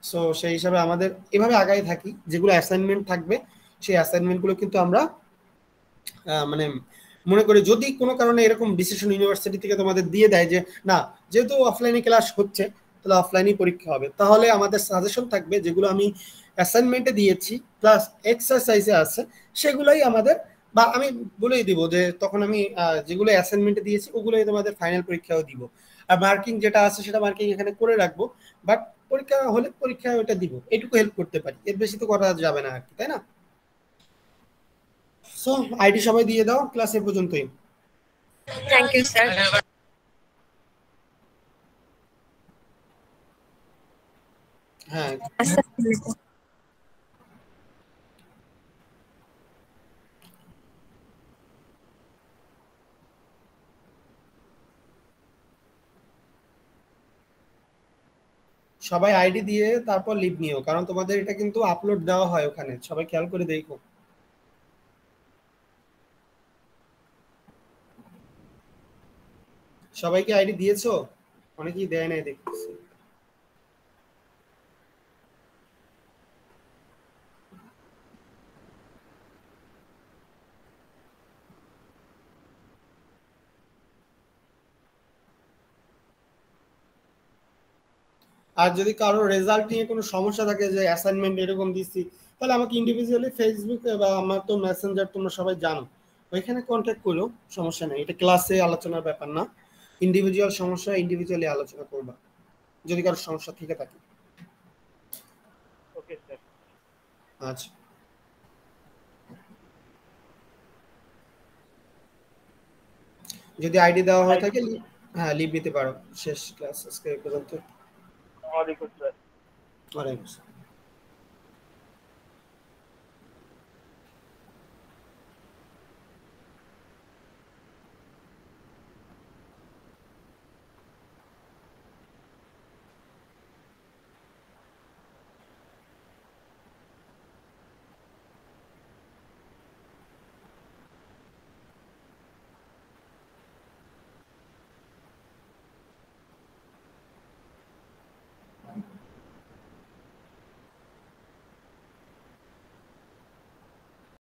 সো সেই হিসাবে আমাদের এভাবে আগাই থাকি, যেগুলো অ্যাসাইনমেন্ট থাকবে সেই অ্যাসাইনমেন্টগুলো কিন্তু আমরা মানে মনে করি যদি কোনো কারণে এরকম ডিসিশন ইউনিভার্সিটি থেকে তোমাদের দিয়ে দেয় যে না, যেহেতু অফলাইনে ক্লাস হচ্ছে তাহলে অফলাইনেই পরীক্ষা হবে, তাহলে আমাদের সাজেশন থাকবে যেগুলো আমি অ্যাসাইনমেন্টে দিয়েছি প্লাস এক্সারসাইজে আছে সেগুলোই আমাদের, বা আমি বলেই দিব যে তখন আমি যেগুলো অ্যাসাইনমেন্টে দিয়েছি ওগুলোই তোমাদের ফাইনাল পরীক্ষাও দিব। আর মার্কিং যেটা আছে সেটা মার্কিং এখানে করে রাখবো, বাট পরীক্ষা হলে পরীক্ষায় ওটা দিব, এটুকু হেল্প করতে পারি, এর বেশি তো করা যাবে না আর কি, তাই না? সো আইডি সবাই দিয়ে দাও, ক্লাস এ পর্যন্তই। Thank you sir. হ্যাঁ, সবাই আইডি দিয়ে তারপর লিভ নিও, কারণ তোমাদের এটা কিন্তু আপলোড দেওয়া হয় ওখানে, সবাই খেয়াল করে দেখো। সবাইকে আইডি দিয়েছো? অনেকেই দেয় নাই দেখতেছি। আর যদি কারো রেজাল্ট নিয়ে কোনো সমস্যা থাকে যে অ্যাসাইনমেন্ট এরকম দিচ্ছি, তাহলে আমাকে ইন্ডিভিজুয়ালি ফেসবুকে বা আমার তো মেসেঞ্জার তোমরা সবাই জানো, ওইখানে কন্ট্যাক্ট করো, সমস্যা নেই। এটা ক্লাসে আলোচনার ব্যাপার না, ইন্ডিভিজুয়াল সমস্যা ইন্ডিভিজুয়ালি আলোচনা করবা যদি কারো সমস্যা থেকে থাকে। Okay sir. আচ্ছা, যদি আইডি দেওয়া হয়ে থাকে হ্যাঁ লিভ নিতে পারো। শেষ ক্লাস আজকে পর্যন্ত। ওয়ালাইকুম আসসালাম। ওয়ালাইকুম আসসালাম।